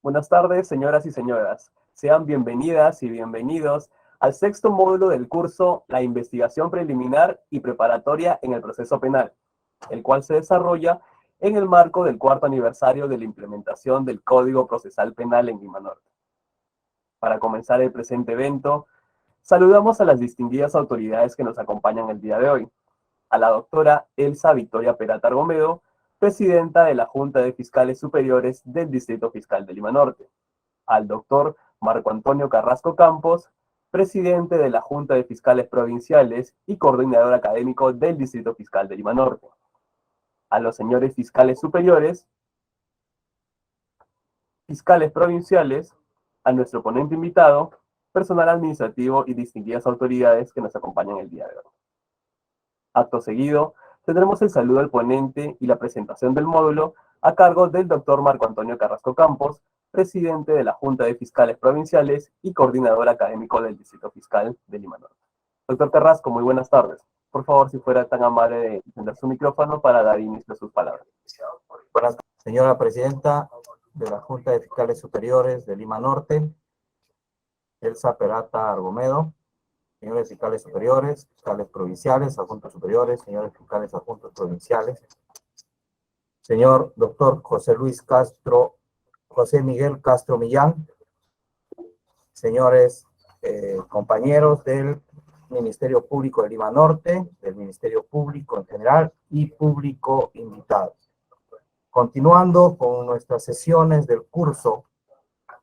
Buenas tardes, señoras y señoras. Sean bienvenidas y bienvenidos al sexto módulo del curso La investigación preliminar y preparatoria en el proceso penal, el cual se desarrolla en el marco del cuarto aniversario de la implementación del Código Procesal Penal en Lima Norte. Para comenzar el presente evento, saludamos a las distinguidas autoridades que nos acompañan el día de hoy. A la doctora Elsa Victoria Peralta Argomedo, presidenta de la Junta de Fiscales Superiores del Distrito Fiscal de Lima Norte. Al doctor Marco Antonio Carrasco Campos, presidente de la Junta de Fiscales Provinciales y coordinador académico del Distrito Fiscal de Lima Norte. A los señores fiscales superiores, fiscales provinciales, a nuestro ponente invitado, personal administrativo y distinguidas autoridades que nos acompañan el día de hoy. Acto seguido, tendremos el saludo al ponente y la presentación del módulo a cargo del doctor Marco Antonio Carrasco Campos, presidente de la Junta de Fiscales Provinciales y coordinador académico del Distrito Fiscal de Lima Norte. Doctor Carrasco, muy buenas tardes. Por favor, si fuera tan amable de encender su micrófono para dar inicio a sus palabras. Buenas tardes, señora presidenta de la Junta de Fiscales Superiores de Lima Norte, Elsa Peralta Argomedo, señores fiscales superiores, fiscales provinciales, adjuntos superiores, señores fiscales adjuntos provinciales, señor doctor José Miguel Castro Millán, señores compañeros del Ministerio Público de Lima Norte, del Ministerio Público en general y público invitado. Continuando con nuestras sesiones del curso,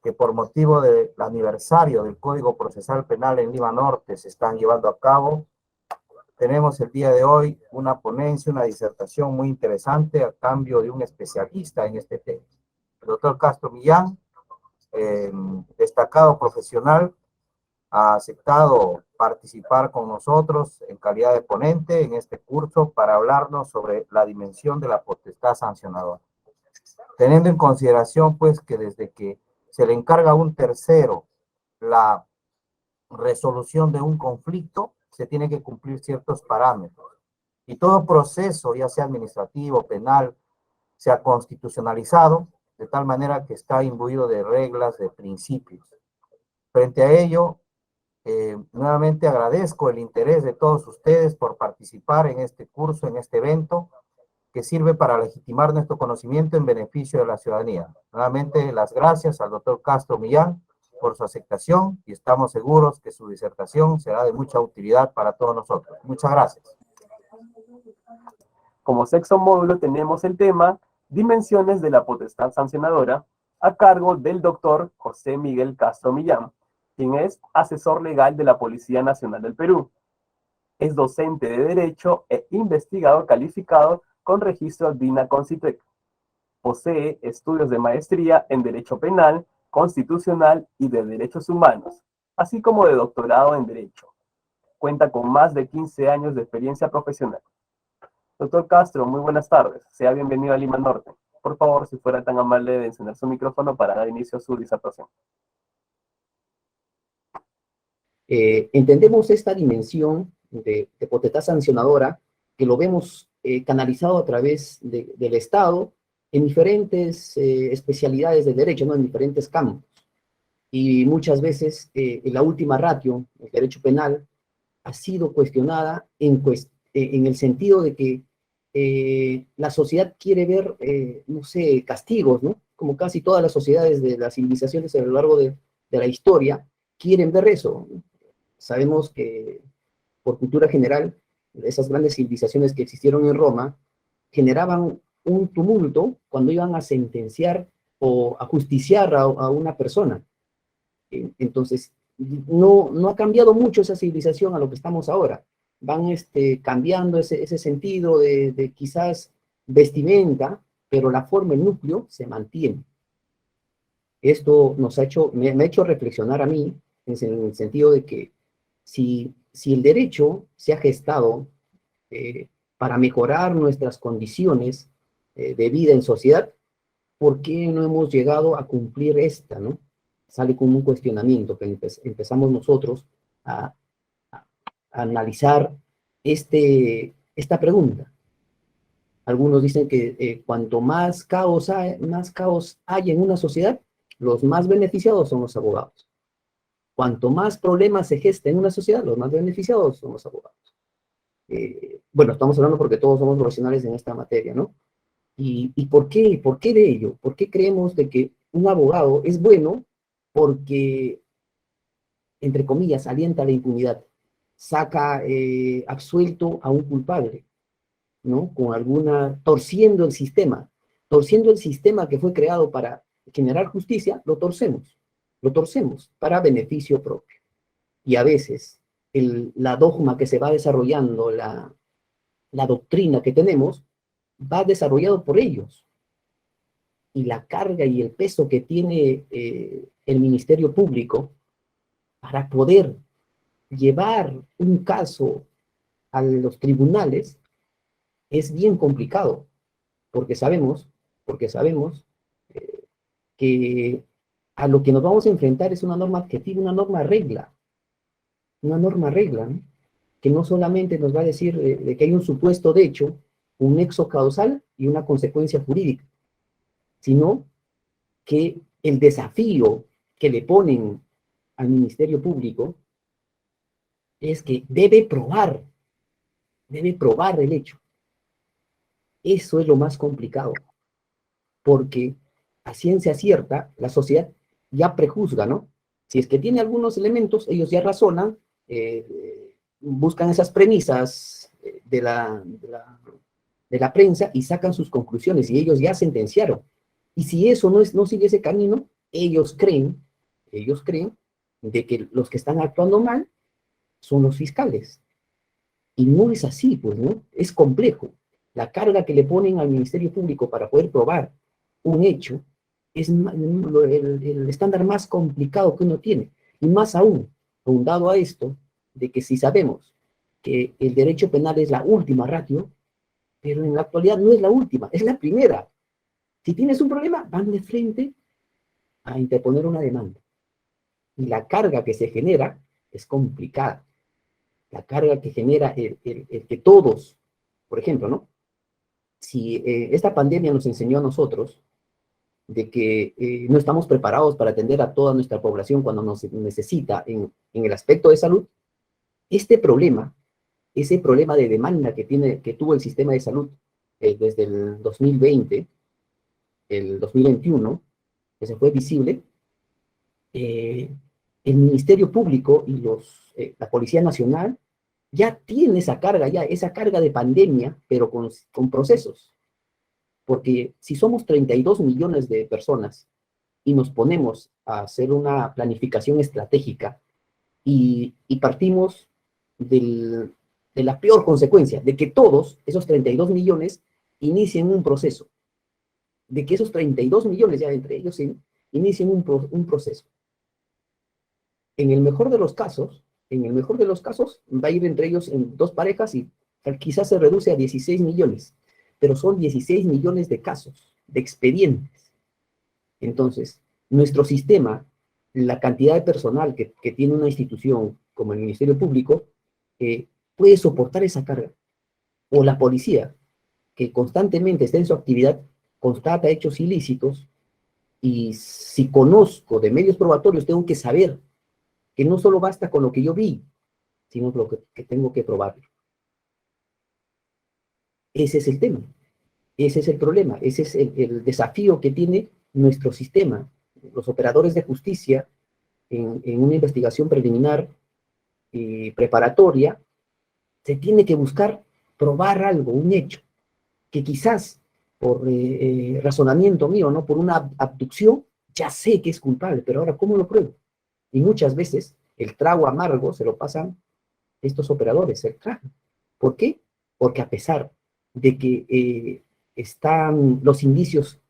que por motivo del aniversario del Código Procesal Penal en Lima Norte se están llevando a cabo, tenemos el día de hoy una ponencia, una disertación muy interesante a cambio de un especialista en este tema. El doctor Castro Millán, destacado profesional, ha aceptado participar con nosotros en calidad de ponente en este curso para hablarnos sobre la dimensión de la potestad sancionadora. Teniendo en consideración, pues, que desde que se le encarga a un tercero la resolución de un conflicto, se tiene que cumplir ciertos parámetros. Y todo proceso, ya sea administrativo, penal, se ha constitucionalizado, de tal manera que está imbuido de reglas, de principios. Frente a ello, nuevamente agradezco el interés de todos ustedes por participar en este curso, en este evento, que sirve para legitimar nuestro conocimiento en beneficio de la ciudadanía. Nuevamente, las gracias al doctor Castro Millán por su aceptación y estamos seguros que su disertación será de mucha utilidad para todos nosotros. Muchas gracias. Como sexto módulo tenemos el tema Dimensiones de la potestad sancionadora a cargo del doctor José Miguel Castro Millán, quien es asesor legal de la Policía Nacional del Perú. Es docente de Derecho e investigador calificado con registro DINA-CONCITEC. Posee estudios de maestría en Derecho Penal, Constitucional y de Derechos Humanos, así como de doctorado en Derecho. Cuenta con más de 15 años de experiencia profesional. Doctor Castro, muy buenas tardes. Sea bienvenido a Lima Norte. Por favor, si fuera tan amable de encender su micrófono para dar inicio a su disertación. Entendemos esta dimensión de potestad sancionadora, que lo vemos canalizado a través del Estado en diferentes especialidades de derecho, ¿no? En diferentes campos. Y muchas veces en la última ratio, el derecho penal, ha sido cuestionada en el sentido de que la sociedad quiere ver, no sé, castigos, ¿no? Como casi todas las sociedades de las civilizaciones a lo largo de la historia quieren ver eso, ¿no? Sabemos que, por cultura general, esas grandes civilizaciones que existieron en Roma generaban un tumulto cuando iban a sentenciar o a justiciar a una persona. Entonces, no ha cambiado mucho esa civilización a lo que estamos ahora. Van cambiando ese sentido de quizás vestimenta, pero la forma, el núcleo, se mantiene. Esto me ha hecho reflexionar a mí en el sentido de que si el derecho se ha gestado para mejorar nuestras condiciones de vida en sociedad, ¿por qué no hemos llegado a cumplir esta, no? Sale como un cuestionamiento que empezamos nosotros a analizar esta pregunta. Algunos dicen que cuanto más caos hay en una sociedad, los más beneficiados son los abogados. Cuanto más problemas se gesta en una sociedad, los más beneficiados son los abogados. Bueno, estamos hablando porque todos somos profesionales en esta materia, ¿no? ¿Y por qué? ¿Por qué de ello? ¿Por qué creemos de que un abogado es bueno? Porque, entre comillas, alienta la impunidad, saca absuelto a un culpable, ¿no? Con alguna, torciendo el sistema que fue creado para generar justicia, lo torcemos para beneficio propio. Y a veces la dogma que se va desarrollando, la doctrina que tenemos, va desarrollado por ellos. Y la carga y el peso que tiene el Ministerio Público para poder llevar un caso a los tribunales es bien complicado, porque sabemos que a lo que nos vamos a enfrentar es una norma adjetiva, una norma regla, ¿no? Que no solamente nos va a decir de que hay un supuesto de hecho, un nexo causal y una consecuencia jurídica, sino que el desafío que le ponen al Ministerio Público es que debe probar el hecho. Eso es lo más complicado, porque a ciencia cierta la sociedad ya prejuzga, ¿no? Si es que tiene algunos elementos, ellos ya razonan, buscan esas premisas de la prensa y sacan sus conclusiones, y ellos ya sentenciaron. Y si eso no sigue ese camino, ellos creen de que los que están actuando mal son los fiscales. Y no es así, pues, ¿no? Es complejo. La carga que le ponen al Ministerio Público para poder probar un hecho es el estándar más complicado que uno tiene. Y más aún, dado a esto, de que si sabemos que el derecho penal es la última ratio, pero en la actualidad no es la última, es la primera. Si tienes un problema, van de frente a interponer una demanda. Y la carga que se genera es complicada. La carga que genera el que todos, por ejemplo, ¿no? Si esta pandemia nos enseñó a nosotros de que no estamos preparados para atender a toda nuestra población cuando nos necesita en el aspecto de salud, ese problema de demanda que tuvo el sistema de salud desde el 2020, el 2021, que se fue visible, el Ministerio Público y la Policía Nacional ya tiene esa carga de pandemia, pero con procesos. Porque si somos 32 millones de personas y nos ponemos a hacer una planificación estratégica y partimos de la peor consecuencia, de que todos esos 32 millones inicien un proceso, de que esos 32 millones ya entre ellos inicien un proceso. En el mejor de los casos, va a ir entre ellos en dos parejas y quizás se reduce a 16 millones, pero son 16 millones de casos, de expedientes. Entonces, nuestro sistema, la cantidad de personal que tiene una institución como el Ministerio Público, puede soportar esa carga. O la policía, que constantemente está en su actividad, constata hechos ilícitos, y si conozco de medios probatorios, tengo que saber que no solo basta con lo que yo vi, sino lo que tengo que probar. Ese es el tema, ese es el problema, ese es el desafío que tiene nuestro sistema. Los operadores de justicia en una investigación preliminar y preparatoria, se tiene que buscar probar algo, un hecho, que quizás por razonamiento mío, ¿no? Por una abducción, ya sé que es culpable, pero ahora, ¿cómo lo pruebo? Y muchas veces el trago amargo se lo pasan estos operadores, el trago. ¿Por qué? Porque a pesar de que los indicios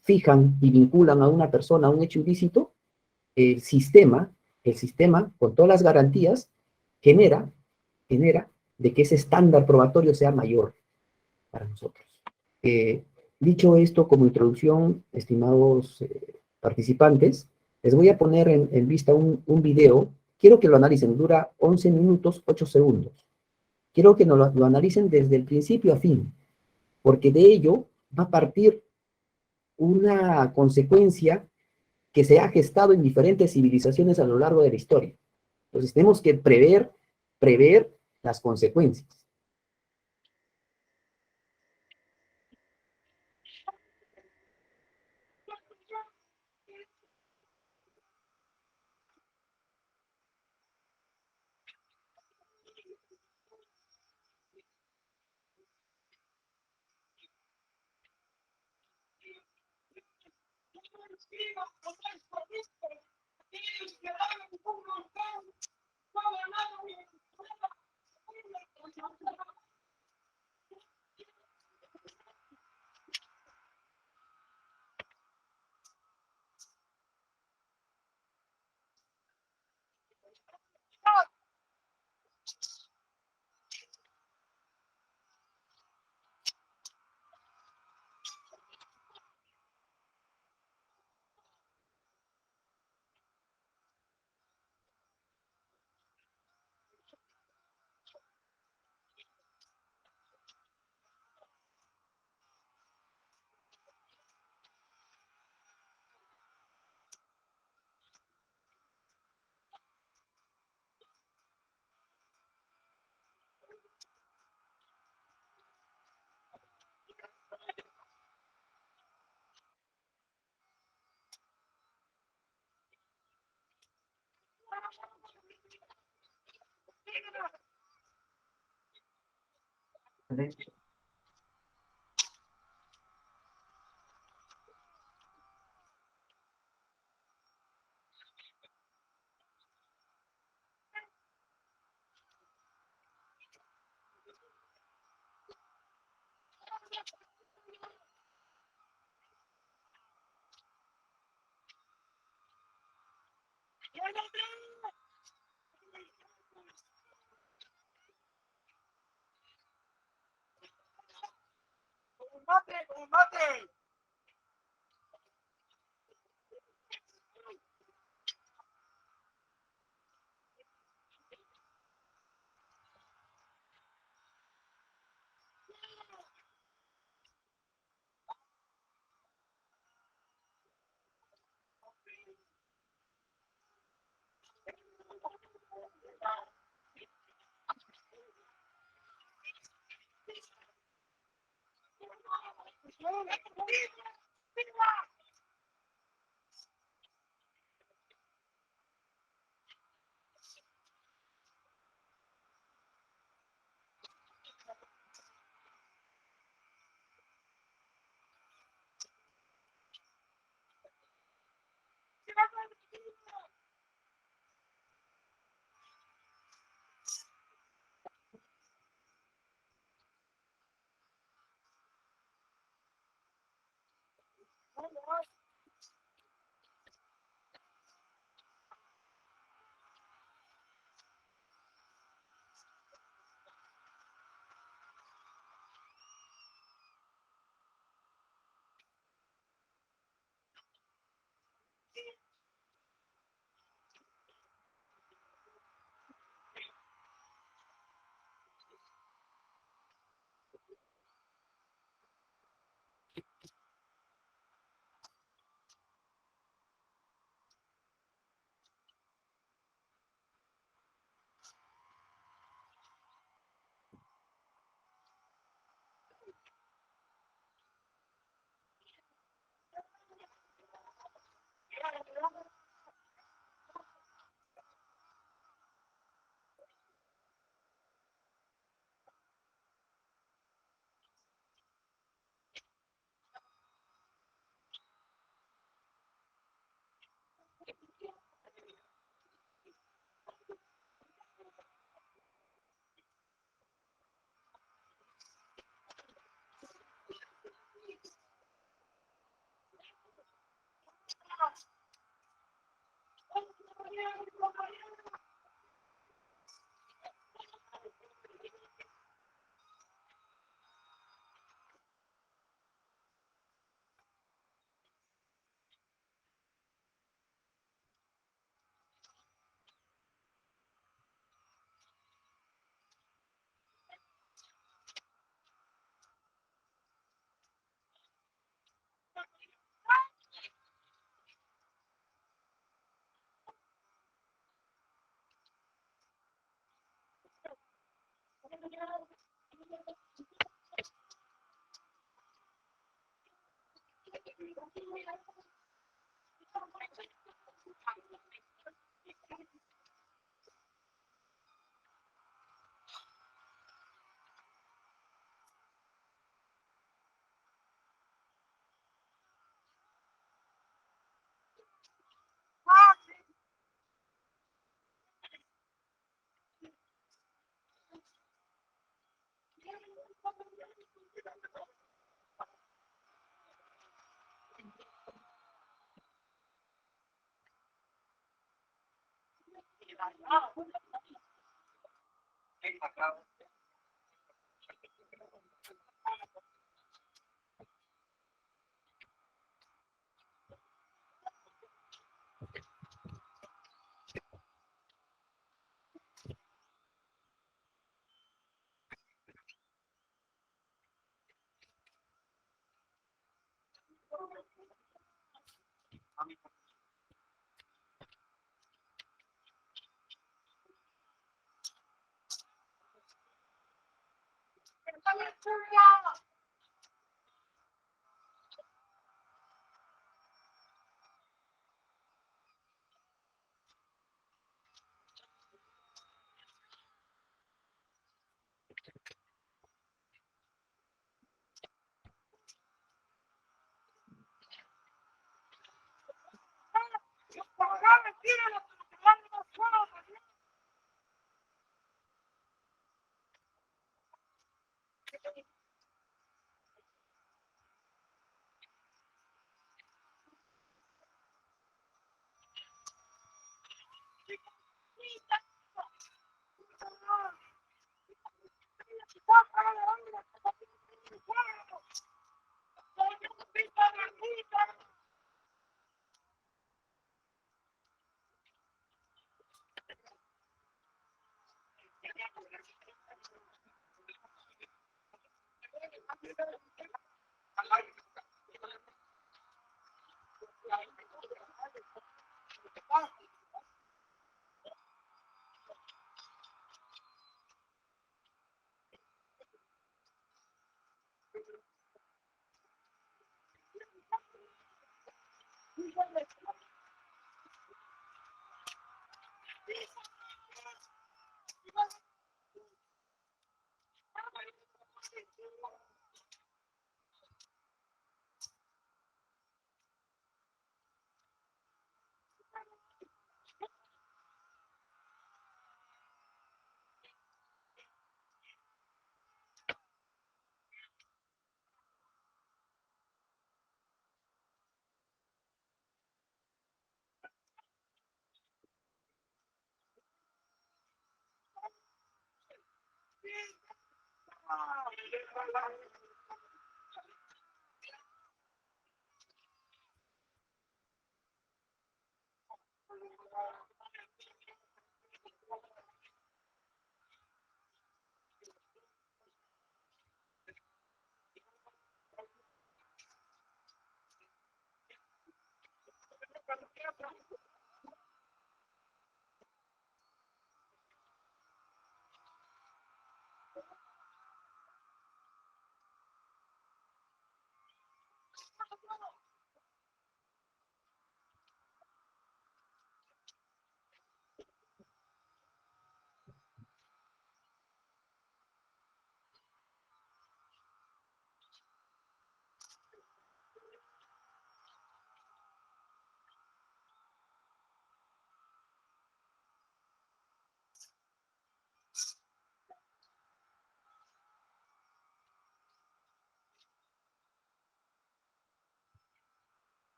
fijan y vinculan a una persona a un hecho ilícito, el sistema, con todas las garantías, genera de que ese estándar probatorio sea mayor para nosotros. Dicho esto como introducción, estimados participantes, les voy a poner en vista un video. Quiero que lo analicen, dura 11 minutos, 8 segundos. Quiero que lo analicen desde el principio a fin, porque de ello va a partir una consecuencia que se ha gestado en diferentes civilizaciones a lo largo de la historia. Entonces tenemos que prever las consecuencias.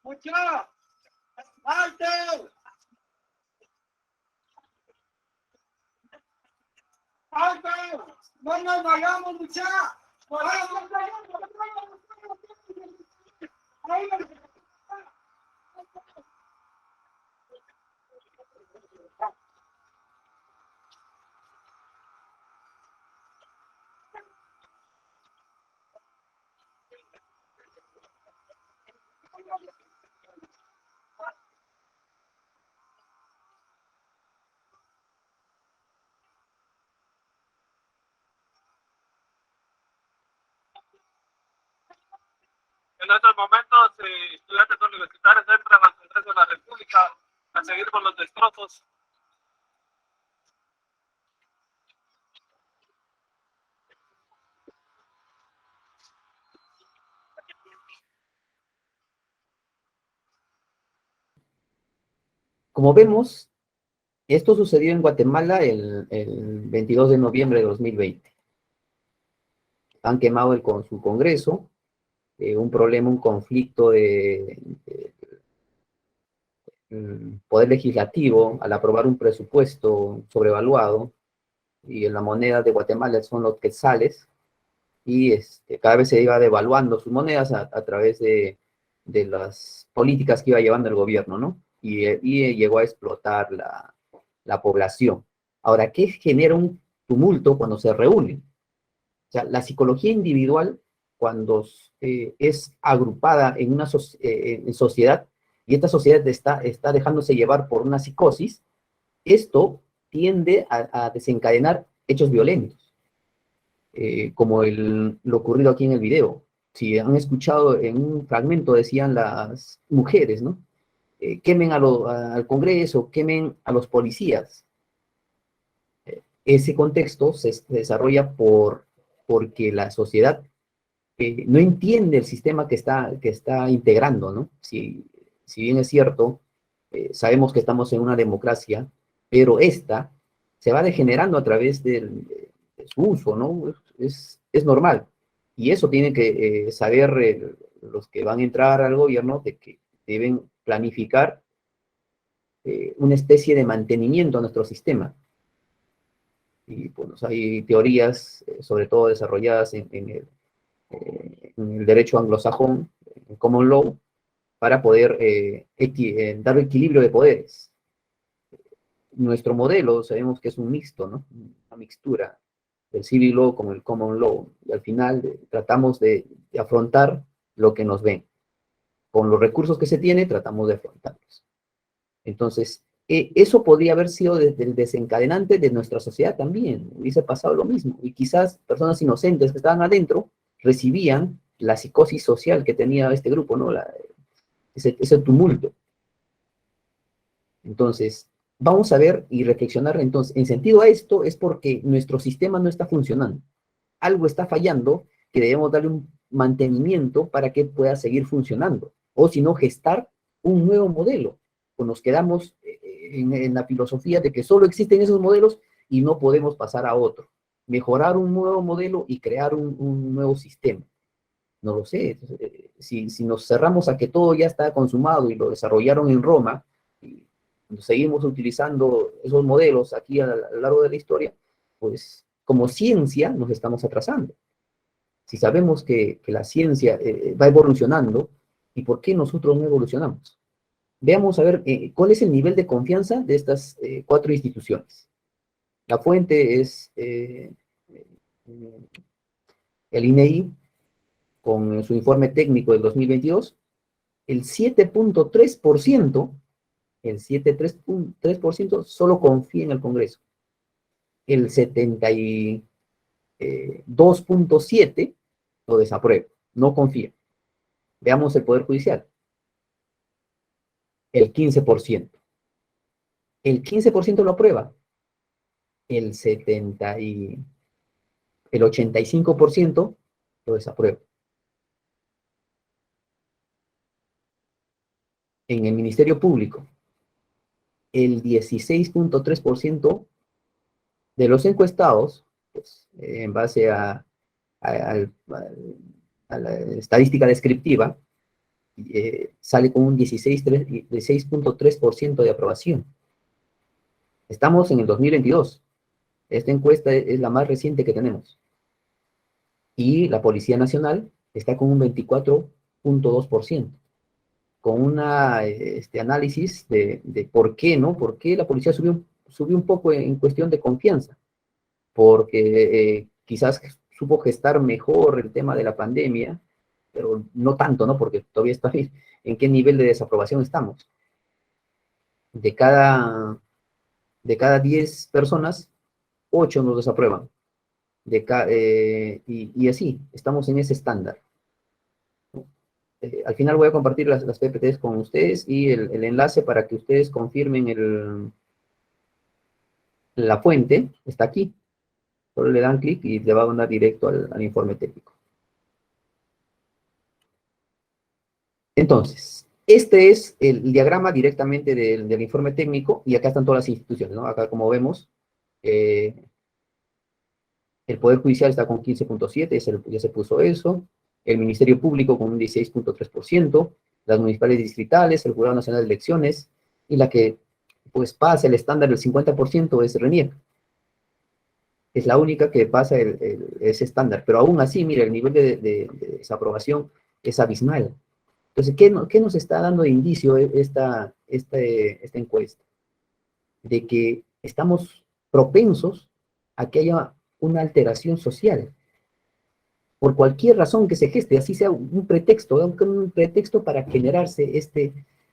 Mucha, ¡alte! ¡Alte! ¡No nos vayamos, mucha! En estos momentos, estudiantes universitarios entran al Congreso de la República a seguir con los destrozos. Como vemos, esto sucedió en Guatemala el 22 de noviembre de 2020. Han quemado su Congreso, un problema, un conflicto de Poder Legislativo al aprobar un presupuesto sobrevaluado, y en la moneda de Guatemala son los quetzales, y cada vez se iba devaluando sus monedas a través de las políticas que iba llevando el gobierno, ¿no? Y llegó a explotar la población. Ahora, ¿qué genera un tumulto cuando se reúnen? O sea, la psicología individual, cuando es agrupada en una en sociedad, y esta sociedad está dejándose llevar por una psicosis, esto tiende a desencadenar hechos violentos, como lo ocurrido aquí en el video. Si han escuchado, en un fragmento decían las mujeres, ¿no? Quemen al Congreso, quemen a los policías. Ese contexto se desarrolla porque la sociedad no entiende el sistema que está integrando, ¿no? Si bien es cierto, sabemos que estamos en una democracia, pero esta se va degenerando a través de su uso, ¿no? Es normal. Y eso tienen que saber los que van a entrar al gobierno, de que deben planificar una especie de mantenimiento a nuestro sistema. Y pues hay teorías, sobre todo desarrolladas en el derecho anglosajón, en common law, para poder dar equilibrio de poderes. Nuestro modelo sabemos que es un mixto, ¿no? Una mixtura del civil law con el common law, y al final tratamos de afrontar lo que nos ven. Con los recursos que se tiene, tratamos de afrontarlos. Entonces, eso podría haber sido desde el desencadenante de nuestra sociedad también. Hubiese pasado lo mismo. Y quizás personas inocentes que estaban adentro recibían la psicosis social que tenía este grupo, ¿no? Ese tumulto. Entonces, vamos a ver y reflexionar entonces. En sentido a esto, es porque nuestro sistema no está funcionando. Algo está fallando que debemos darle un mantenimiento para que pueda seguir funcionando. O si no, gestar un nuevo modelo. O nos quedamos en la filosofía de que solo existen esos modelos y no podemos pasar a otro. Mejorar un nuevo modelo y crear un nuevo sistema. No lo sé. Si nos cerramos a que todo ya está consumado y lo desarrollaron en Roma, y seguimos utilizando esos modelos aquí a lo largo de la historia, pues como ciencia nos estamos atrasando. Si sabemos que la ciencia va evolucionando, ¿y por qué nosotros no evolucionamos? Veamos a ver cuál es el nivel de confianza de estas 4 instituciones. La fuente es el INEI, con su informe técnico del 2022, el 7.3%, el 7.3% solo confía en el Congreso. El 72.7% lo desaprueba, no confía. Veamos el Poder Judicial. El 15%. El 15% lo aprueba. El 85% lo desaprueba. En el Ministerio Público, el 16.3% de los encuestados, pues, en base a la estadística descriptiva, sale con un 16.3% de aprobación. Estamos en el 2022. Esta encuesta es la más reciente que tenemos. Y la Policía Nacional está con un 24.2%. Con un análisis de por qué, ¿no? ¿Por qué la policía subió un poco en cuestión de confianza? Porque quizás supo gestar mejor el tema de la pandemia, pero no tanto, ¿no? Porque todavía está en qué nivel de desaprobación estamos. De cada 10 personas, 8 nos desaprueban. Y así, estamos en ese estándar. Al final voy a compartir las PPTs con ustedes y el enlace para que ustedes confirmen la fuente, está aquí. Solo le dan clic y le va a mandar directo al informe técnico. Entonces, este es el diagrama directamente del informe técnico, y acá están todas las instituciones, ¿no? Acá, como vemos, el Poder Judicial está con 15.7, ya se puso eso. El Ministerio Público con un 16.3%, las municipales distritales, el Jurado Nacional de Elecciones, y la que pues pasa el estándar del 50% es RENIEC. Es la única que pasa ese estándar, pero aún así, mira, el nivel de desaprobación es abismal. Entonces, ¿qué nos está dando de indicio esta encuesta? De que estamos propensos a que haya una alteración social, por cualquier razón que se geste, así sea un pretexto para generarse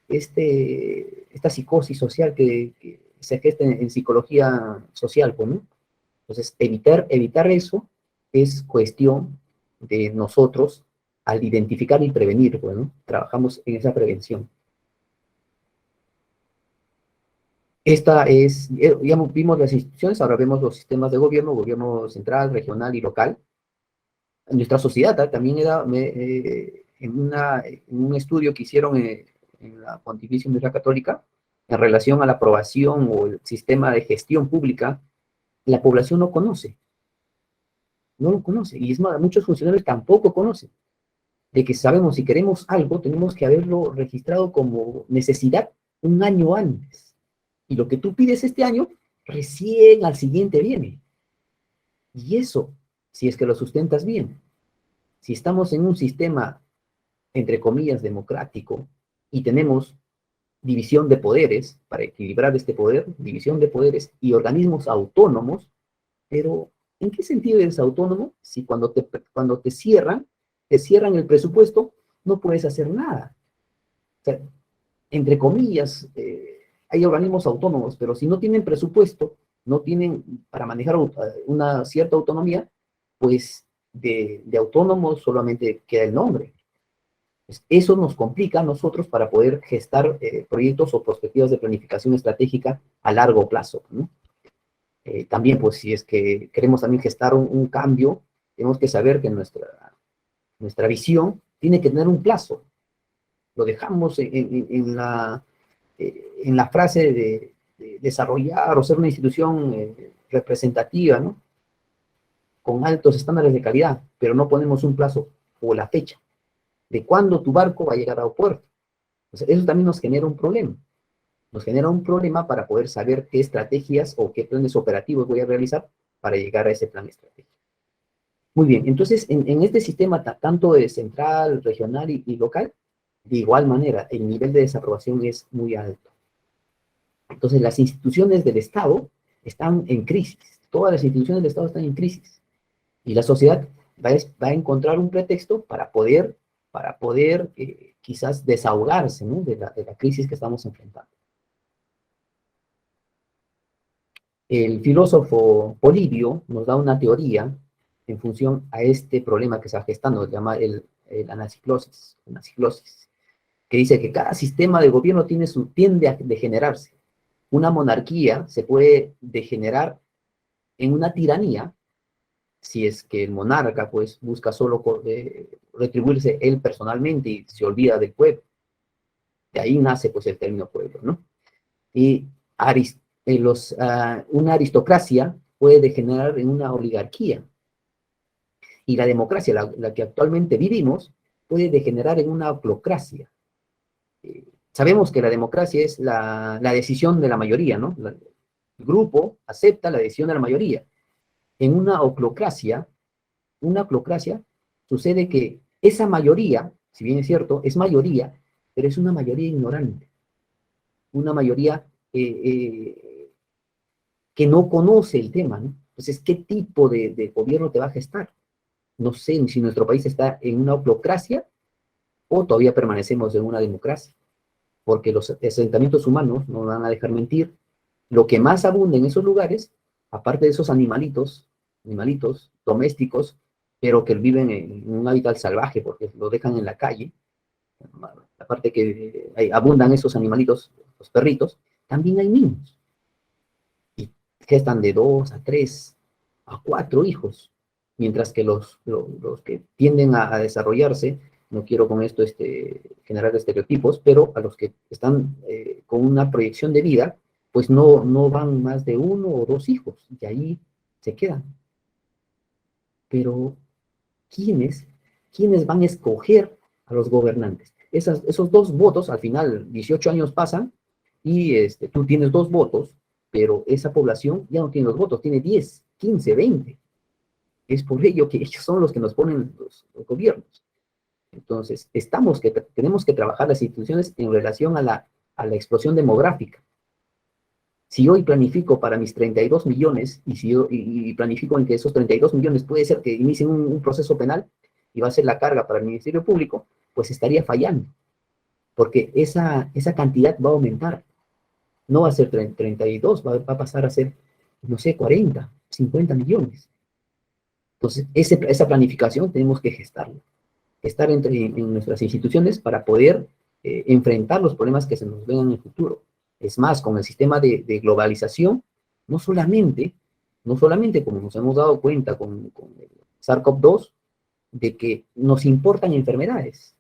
esta psicosis social que se gesta en psicología social, ¿no? Entonces, evitar eso es cuestión de nosotros al identificar y prevenir, bueno, trabajamos en esa prevención. Ya vimos las instituciones, ahora vemos los sistemas de gobierno central, regional y local. Nuestra sociedad también en un estudio que hicieron en la Pontificia Universidad Católica, en relación a la aprobación o el sistema de gestión pública, la población no conoce. No lo conoce. Y es más, muchos funcionarios tampoco conocen. De que sabemos, si queremos algo, tenemos que haberlo registrado como necesidad un año antes. Y lo que tú pides este año, recién al siguiente viene. Y eso, si es que lo sustentas bien. Si estamos en un sistema, entre comillas, democrático, y tenemos división de poderes, para equilibrar este poder, división de poderes y organismos autónomos, pero ¿en qué sentido eres autónomo? Si cuando te cierran el presupuesto, no puedes hacer nada. O sea, entre comillas, hay organismos autónomos, pero si no tienen presupuesto, no tienen para manejar una cierta autonomía, pues de autónomos solamente queda el nombre. Pues eso nos complica a nosotros para poder gestar proyectos o perspectivas de planificación estratégica a largo plazo, ¿no? También, pues, si es que queremos también gestar un cambio, tenemos que saber que nuestra visión tiene que tener un plazo. Lo dejamos en la frase de desarrollar o ser una institución representativa, ¿no? Con altos estándares de calidad, pero no ponemos un plazo o la fecha de cuándo tu barco va a llegar al puerto. Entonces, eso también nos genera un problema. Nos genera un problema para poder saber qué estrategias o qué planes operativos voy a realizar para llegar a ese plan estratégico. Muy bien, entonces en este sistema tanto de central, regional y local, de igual manera, el nivel de desaprobación es muy alto. Entonces las instituciones del Estado están en crisis. Todas las instituciones del Estado están en crisis. Y la sociedad va a encontrar un pretexto para poder quizás desahogarse, ¿no? de la crisis que estamos enfrentando. El filósofo Polibio nos da una teoría en función a este problema que se está gestando, se llama el anaciclosis, que dice que cada sistema de gobierno tiende a degenerarse. Una monarquía se puede degenerar en una tiranía si es que el monarca pues busca solo retribuirse él personalmente y se olvida del pueblo. De ahí nace pues el término pueblo, ¿no? Y una aristocracia puede degenerar en una oligarquía. Y la democracia, la que actualmente vivimos, puede degenerar en una autocracia. Sabemos que la democracia es la decisión de la mayoría, ¿no? El grupo acepta la decisión de la mayoría. En una oclocracia sucede que esa mayoría, si bien es cierto, es mayoría, pero es una mayoría ignorante, una mayoría que no conoce el tema, ¿no? Entonces, ¿qué tipo de gobierno te va a gestar? No sé si nuestro país está en una oclocracia o todavía permanecemos en una democracia, porque los asentamientos humanos, no van a dejar mentir, lo que más abunda en esos lugares, aparte de esos animalitos domésticos, pero que viven en un hábitat salvaje porque lo dejan en la calle, aparte que abundan esos animalitos, los perritos, también hay niños, y gestan de 2 a 3 a 4 hijos, mientras que los que tienden a desarrollarse, no quiero con esto generar estereotipos, pero a los que están con una proyección de vida, pues no van más de 1 o 2 hijos, y ahí se quedan. Pero, ¿quiénes van a escoger a los gobernantes? Esos 2 votos, al final, 18 años pasan, y tú tienes 2 votos, pero esa población ya no tiene los votos, tiene 10, 15, 20. Es por ello que ellos son los que nos ponen los gobiernos. Entonces, tenemos que trabajar las instituciones en relación a la explosión demográfica. Si hoy planifico para mis 32 millones, y planifico en que esos 32 millones puede ser que inicien un proceso penal, y va a ser la carga para el Ministerio Público, pues estaría fallando, porque esa cantidad va a aumentar. No va a ser 32, va a pasar a ser, no sé, 40, 50 millones. Entonces, esa planificación tenemos que gestarla. Estar en nuestras instituciones para poder enfrentar los problemas que se nos vengan en el futuro. Es más, con el sistema de globalización, no solamente como nos hemos dado cuenta con el SARS-CoV-2, de que nos importan enfermedades.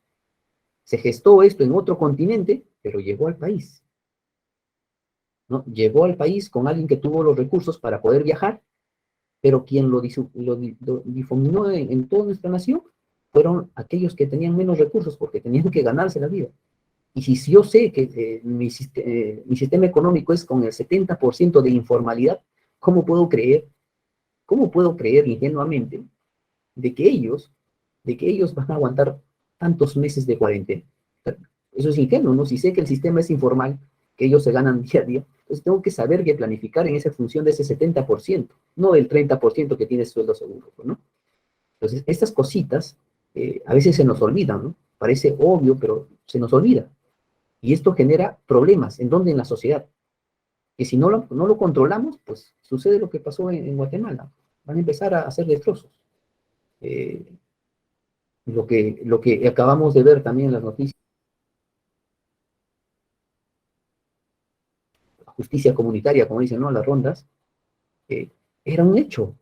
Se gestó esto en otro continente, pero llegó al país, ¿no? Llegó al país con alguien que tuvo los recursos para poder viajar, pero quien lo difuminó en toda nuestra nación fueron aquellos que tenían menos recursos, porque tenían que ganarse la vida. Y si yo sé que mi sistema económico es con el 70% de informalidad, ¿cómo puedo creer ingenuamente de que ellos van a aguantar tantos meses de cuarentena? Eso es ingenuo, ¿no? Si sé que el sistema es informal, que ellos se ganan día a día, entonces tengo que saber que planificar en esa función de ese 70%, no del 30% que tiene sueldo seguro, ¿no? Entonces, estas cositas a veces se nos olvidan, ¿no? Parece obvio, pero se nos olvida. Y esto genera problemas. ¿En dónde? En la sociedad. Que si no lo controlamos, pues sucede lo que pasó en Guatemala. Van a empezar a hacer destrozos. Lo que acabamos de ver también en las noticias, la justicia comunitaria, como dicen, ¿no? Las rondas, era un hecho.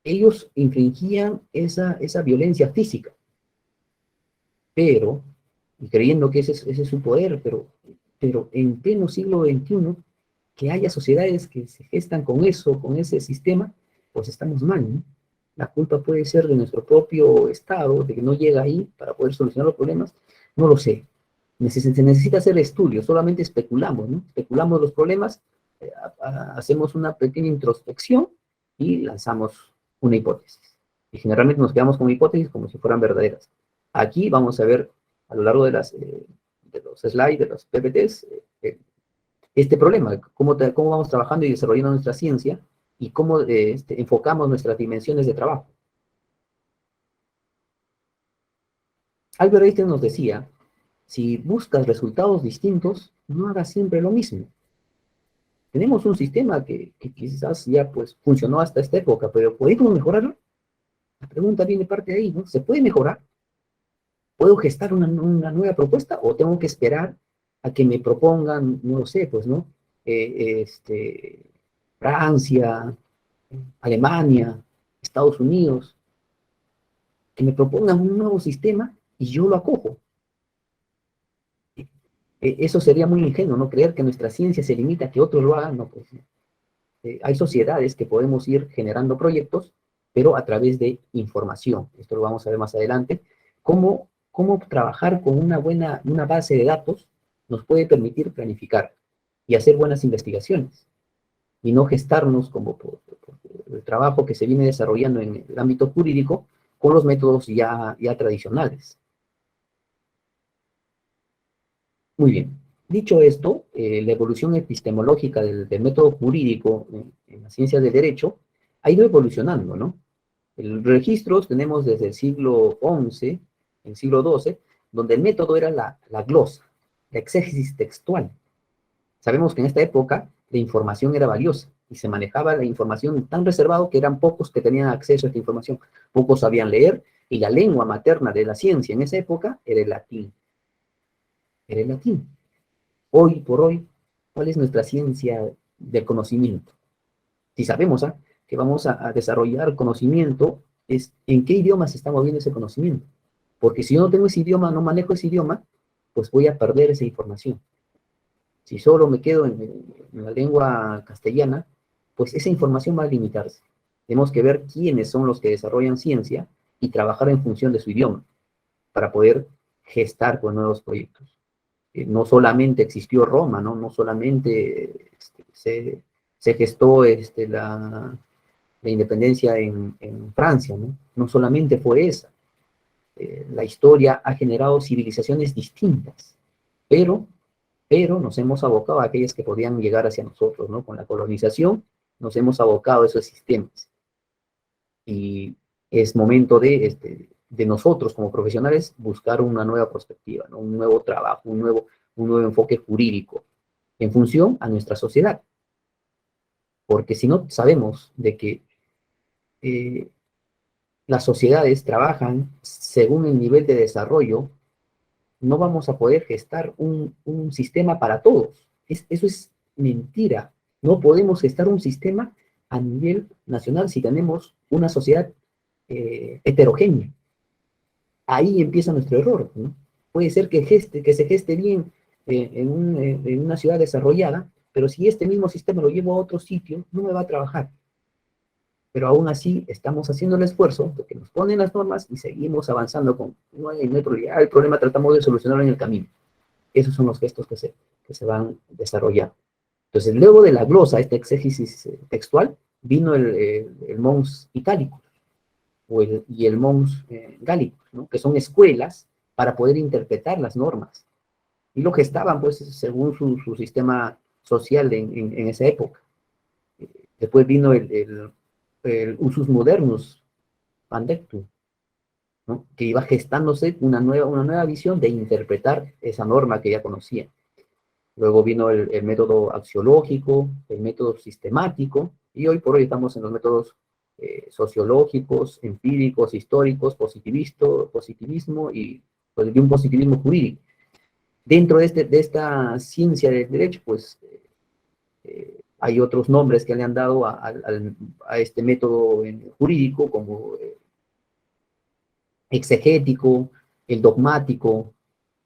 Ellos infringían esa violencia física, pero, y creyendo que ese es su poder, pero en pleno siglo XXI, que haya sociedades que se gestan con eso, con ese sistema, pues estamos mal, ¿no? La culpa puede ser de nuestro propio Estado, de que no llega ahí para poder solucionar los problemas, no lo sé. Se necesita hacer estudios, solamente especulamos, ¿no? Especulamos los problemas, hacemos una pequeña introspección y lanzamos una hipótesis. Y generalmente nos quedamos con hipótesis como si fueran verdaderas. Aquí vamos a ver a lo largo de los slides, de los PPTs, este problema, cómo vamos trabajando y desarrollando nuestra ciencia y cómo enfocamos nuestras dimensiones de trabajo. Albert Einstein nos decía, si buscas resultados distintos, no hagas siempre lo mismo. Tenemos un sistema que quizás ya pues funcionó hasta esta época, pero ¿podemos mejorarlo? La pregunta viene parte de ahí, ¿no? ¿Se puede mejorar? ¿Puedo gestar una nueva propuesta o tengo que esperar a que me propongan, no lo sé, pues, ¿no? Francia, Alemania, Estados Unidos, que me propongan un nuevo sistema y yo lo acojo? Eso sería muy ingenuo, ¿no? Creer que nuestra ciencia se limita a que otros lo hagan, no, pues. Hay sociedades que podemos ir generando proyectos, pero a través de información. Esto lo vamos a ver más adelante. Cómo trabajar con una base de datos nos puede permitir planificar y hacer buenas investigaciones, y no gestarnos como por el trabajo que se viene desarrollando en el ámbito jurídico con los métodos ya tradicionales. Muy bien. Dicho esto, la evolución epistemológica del método jurídico en la ciencia del derecho ha ido evolucionando, ¿no? Los registros tenemos desde el siglo XI, el siglo XII, donde el método era la glosa, la exégesis textual. Sabemos que en esta época la información era valiosa y se manejaba la información tan reservado que eran pocos que tenían acceso a esta información. Pocos sabían leer y la lengua materna de la ciencia en esa época era el latín. Era el latín. Hoy por hoy, ¿cuál es nuestra ciencia del conocimiento? Si sabemos que vamos a desarrollar conocimiento, es en qué idioma se está moviendo ese conocimiento. Porque si yo no tengo ese idioma, no manejo ese idioma, pues voy a perder esa información. Si solo me quedo en la lengua castellana, pues esa información va a limitarse. Tenemos que ver quiénes son los que desarrollan ciencia y trabajar en función de su idioma para poder gestar con nuevos proyectos. No solamente existió Roma, no solamente se gestó la independencia en Francia, no solamente fue esa. La historia ha generado civilizaciones distintas, pero nos hemos abocado a aquellas que podían llegar hacia nosotros, ¿no? Con la colonización nos hemos abocado a esos sistemas. Y es momento de nosotros como profesionales buscar una nueva perspectiva, ¿no? Un nuevo trabajo, un nuevo enfoque jurídico en función a nuestra sociedad. Porque si no sabemos de que las sociedades trabajan según el nivel de desarrollo, no vamos a poder gestar un sistema para todos. Eso es mentira. No podemos gestar un sistema a nivel nacional si tenemos una sociedad heterogénea. Ahí empieza nuestro error, ¿no? Puede ser que se geste bien en una ciudad desarrollada, pero si este mismo sistema lo llevo a otro sitio, no me va a trabajar. Pero aún así estamos haciendo el esfuerzo de que nos ponen las normas y seguimos avanzando no hay problema. El problema tratamos de solucionarlo en el camino. Esos son los gestos que se van desarrollando. Entonces, luego de la glosa, esta exégesis textual, vino el mons italicus y el mons gallicus, ¿no? Que son escuelas para poder interpretar las normas. Y lo gestaban, pues, según su sistema social en esa época. Después vino el usus modernus pandectum, ¿no? Que iba gestándose una nueva visión de interpretar esa norma que ya conocía. Luego vino el método axiológico, el método sistemático, y hoy por hoy estamos en los métodos sociológicos, empíricos, históricos, positivismo y pues, de un positivismo jurídico. Dentro de esta ciencia del derecho, pues hay otros nombres que le han dado a este método jurídico, como exegético, el dogmático,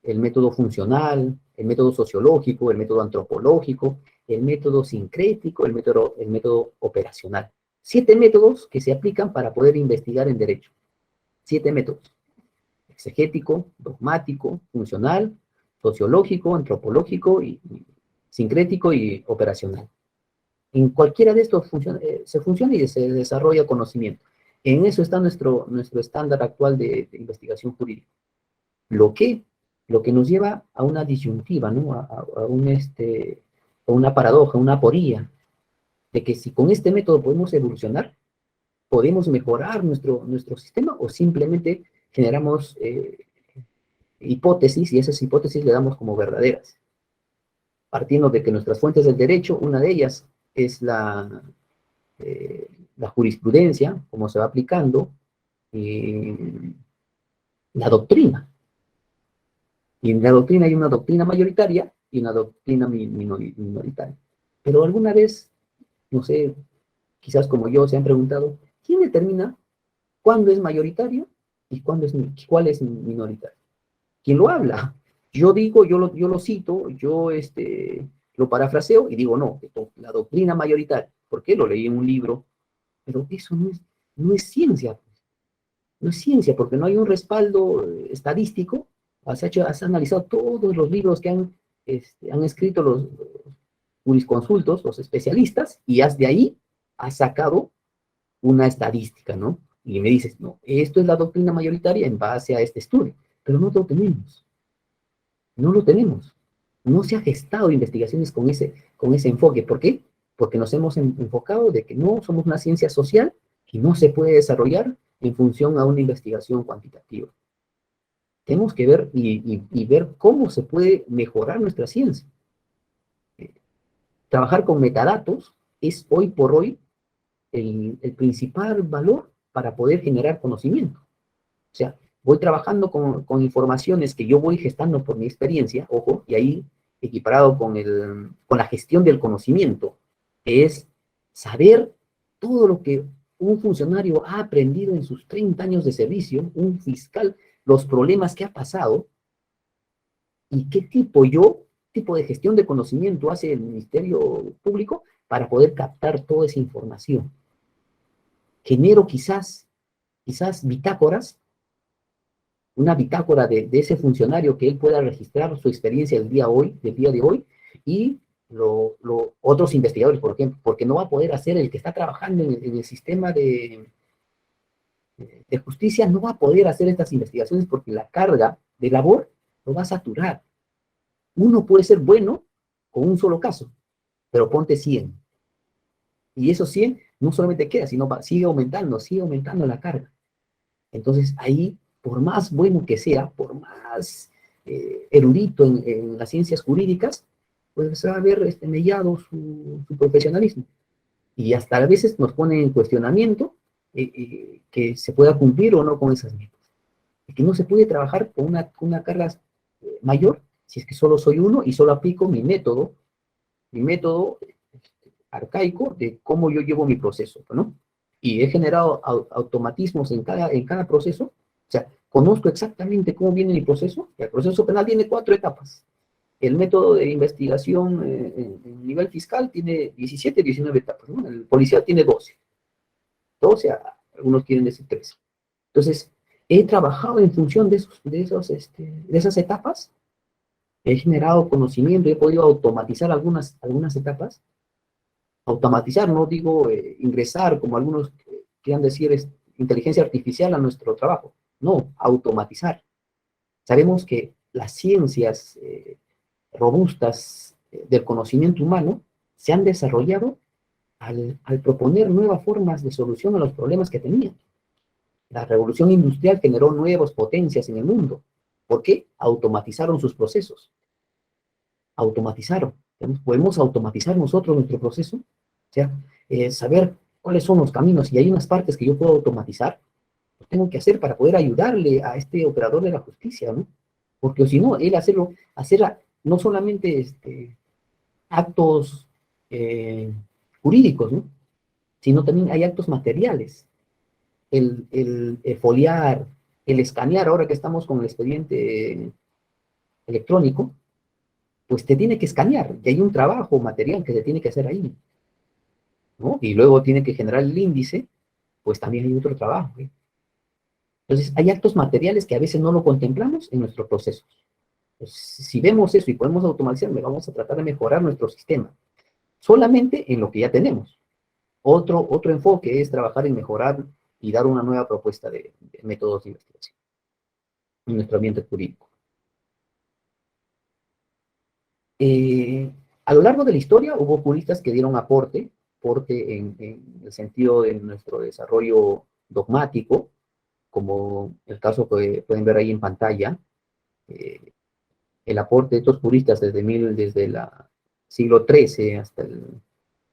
el método funcional, el método sociológico, el método antropológico, el método sincrético, el método operacional. 7 métodos que se aplican para poder investigar en derecho. 7 métodos. Exegético, dogmático, funcional, sociológico, antropológico, sincrético y operacional. En cualquiera de estos se funciona y se desarrolla conocimiento. En eso está nuestro estándar actual de investigación jurídica. Lo que nos lleva a una disyuntiva, ¿no? a una paradoja, una aporía, de que si con este método podemos evolucionar, podemos mejorar nuestro sistema o simplemente generamos hipótesis y esas hipótesis le damos como verdaderas. Partiendo de que nuestras fuentes del derecho, una de ellas es la jurisprudencia, cómo se va aplicando, la doctrina. Y en la doctrina hay una doctrina mayoritaria y una doctrina minoritaria. Pero alguna vez, no sé, quizás como yo se han preguntado, ¿quién determina cuándo es mayoritario y cuál es minoritario? ¿Quién lo habla? Yo digo, yo lo cito, yo lo parafraseo y digo, no, la doctrina mayoritaria. ¿Por qué? Lo leí en un libro. Pero eso no es ciencia. No es ciencia, porque no hay un respaldo estadístico. Has analizado todos los libros que han han escrito los jurisconsultos, los especialistas, y de ahí has sacado una estadística, ¿no? Y me dices, no, esto es la doctrina mayoritaria en base a este estudio, pero no lo tenemos. No lo tenemos. No se ha gestado investigaciones con ese enfoque. ¿Por qué? Porque nos hemos enfocado de que no somos una ciencia social que no se puede desarrollar en función a una investigación cuantitativa. Tenemos que ver y ver cómo se puede mejorar nuestra ciencia. Trabajar con metadatos es hoy por hoy el principal valor para poder generar conocimiento. O sea, voy trabajando con informaciones que yo voy gestando por mi experiencia, ojo, y ahí equiparado con la gestión del conocimiento, que es saber todo lo que un funcionario ha aprendido en sus 30 años de servicio, un fiscal, los problemas que ha pasado, y qué tipo de gestión de conocimiento hace el Ministerio Público para poder captar toda esa información. Genero quizás bitácoras, una bitácora de ese funcionario que él pueda registrar su experiencia del día de hoy, y otros investigadores, por ejemplo, porque no va a poder hacer el que está trabajando en el sistema de justicia, no va a poder hacer estas investigaciones porque la carga de labor lo va a saturar. Uno puede ser bueno con un solo caso, pero ponte 100. Y esos 100 no solamente queda, sino sigue aumentando la carga. Entonces ahí, por más bueno que sea, por más erudito en las ciencias jurídicas, pues va a haber mellado su profesionalismo. Y hasta a veces nos ponen en cuestionamiento que se pueda cumplir o no con esas metas. Y que no se puede trabajar con una carga mayor si es que solo soy uno y solo aplico mi método arcaico de cómo yo llevo mi proceso, ¿no? Y he generado automatismos en cada proceso. O sea, conozco exactamente cómo viene mi proceso. El proceso penal tiene 4 etapas. El método de investigación en nivel fiscal tiene 17, 19 etapas, ¿no? El policial tiene 12. Algunos quieren decir 13. Entonces, he trabajado en función de esas etapas. He generado conocimiento, he podido automatizar algunas etapas. Automatizar, no digo ingresar, como algunos quieran decir, es inteligencia artificial a nuestro trabajo. No, automatizar. Sabemos que las ciencias robustas del conocimiento humano se han desarrollado al proponer nuevas formas de solución a los problemas que tenían. La revolución industrial generó nuevas potencias en el mundo. ¿Por qué? Automatizaron sus procesos. Automatizaron. ¿Podemos automatizar nosotros nuestro proceso? O sea, saber cuáles son los caminos, y hay unas partes que yo puedo automatizar, lo tengo que hacer para poder ayudarle a este operador de la justicia, ¿no? Porque si no, él hacer no solamente actos jurídicos, ¿no? Sino también hay actos materiales. El foliar, el escanear, ahora que estamos con el expediente electrónico, pues te tiene que escanear, y hay un trabajo material que se tiene que hacer ahí, ¿no? Y luego tiene que generar el índice, pues también hay otro trabajo, ¿eh? Entonces, hay actos materiales que a veces no lo contemplamos en nuestros procesos. Pues, si vemos eso y podemos automatizar, vamos a tratar de mejorar nuestro sistema, solamente en lo que ya tenemos. Otro enfoque es trabajar en mejorar y dar una nueva propuesta de métodos de investigación en nuestro ambiente jurídico. A lo largo de la historia hubo juristas que dieron aporte en el sentido de nuestro desarrollo dogmático, como el caso que pueden ver ahí en pantalla. El aporte de estos juristas desde el siglo XIII hasta el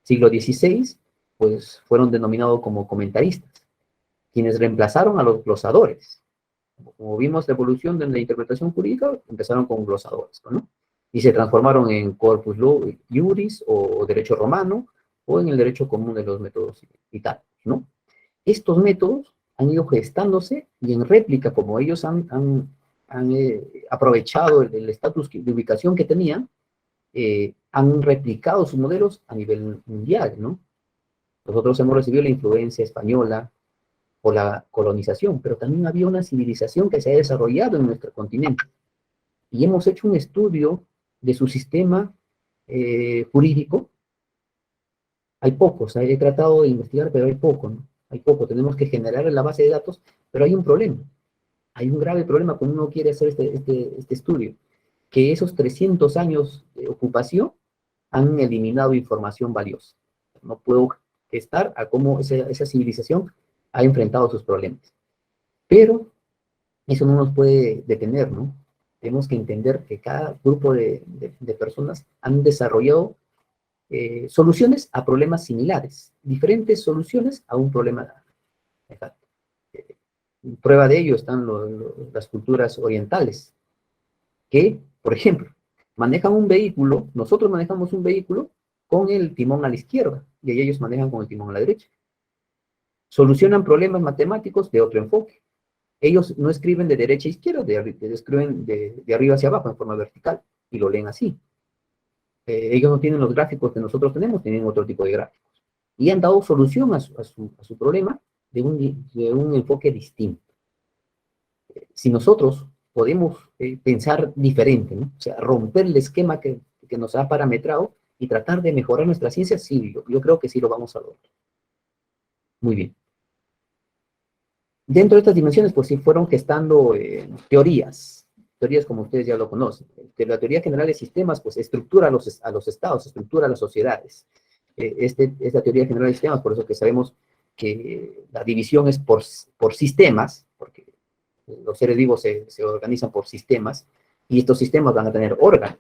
siglo XVI, pues fueron denominados como comentaristas, quienes reemplazaron a los glosadores. Como vimos la evolución de la interpretación jurídica, empezaron con glosadores, ¿no? Y se transformaron en corpus iuris o derecho romano, o en el derecho común de los métodos itálicos, ¿no? Estos métodos han ido gestándose, y en réplica, como ellos han aprovechado el estatus de ubicación que tenían, han replicado sus modelos a nivel mundial, ¿no? Nosotros hemos recibido la influencia española por la colonización, pero también había una civilización que se ha desarrollado en nuestro continente. Y hemos hecho un estudio de su sistema jurídico. Hay pocos, he tratado de investigar, pero hay poco, ¿no? Hay poco, tenemos que generar la base de datos, pero hay un problema. Hay un grave problema cuando uno quiere hacer este estudio, que esos 300 años de ocupación han eliminado información valiosa. No puedo estar a cómo esa civilización ha enfrentado sus problemas. Pero eso no nos puede detener, ¿no? Tenemos que entender que cada grupo de personas han desarrollado soluciones a problemas similares, diferentes soluciones a un problema. Exacto. Prueba de ello están las culturas orientales, que, por ejemplo, manejan un vehículo, nosotros manejamos un vehículo con el timón a la izquierda, y ellos manejan con el timón a la derecha. Solucionan problemas matemáticos de otro enfoque. Ellos no escriben de derecha a izquierda, escriben de arriba hacia abajo en forma vertical, y lo leen así. Ellos no tienen los gráficos que nosotros tenemos, tienen otro tipo de gráficos. Y han dado solución a su problema de un enfoque distinto. Si nosotros podemos pensar diferente, ¿no? O sea, romper el esquema que nos ha parametrado y tratar de mejorar nuestra ciencia, sí, yo creo que sí lo vamos a lograr. Muy bien. Dentro de estas dimensiones, pues sí fueron gestando teorías como ustedes ya lo conocen. La teoría general de sistemas, pues estructura a los estados, estructura a las sociedades. Esta teoría general de sistemas, por eso que sabemos que la división es por sistemas, porque los seres vivos se organizan por sistemas, y estos sistemas van a tener órganos,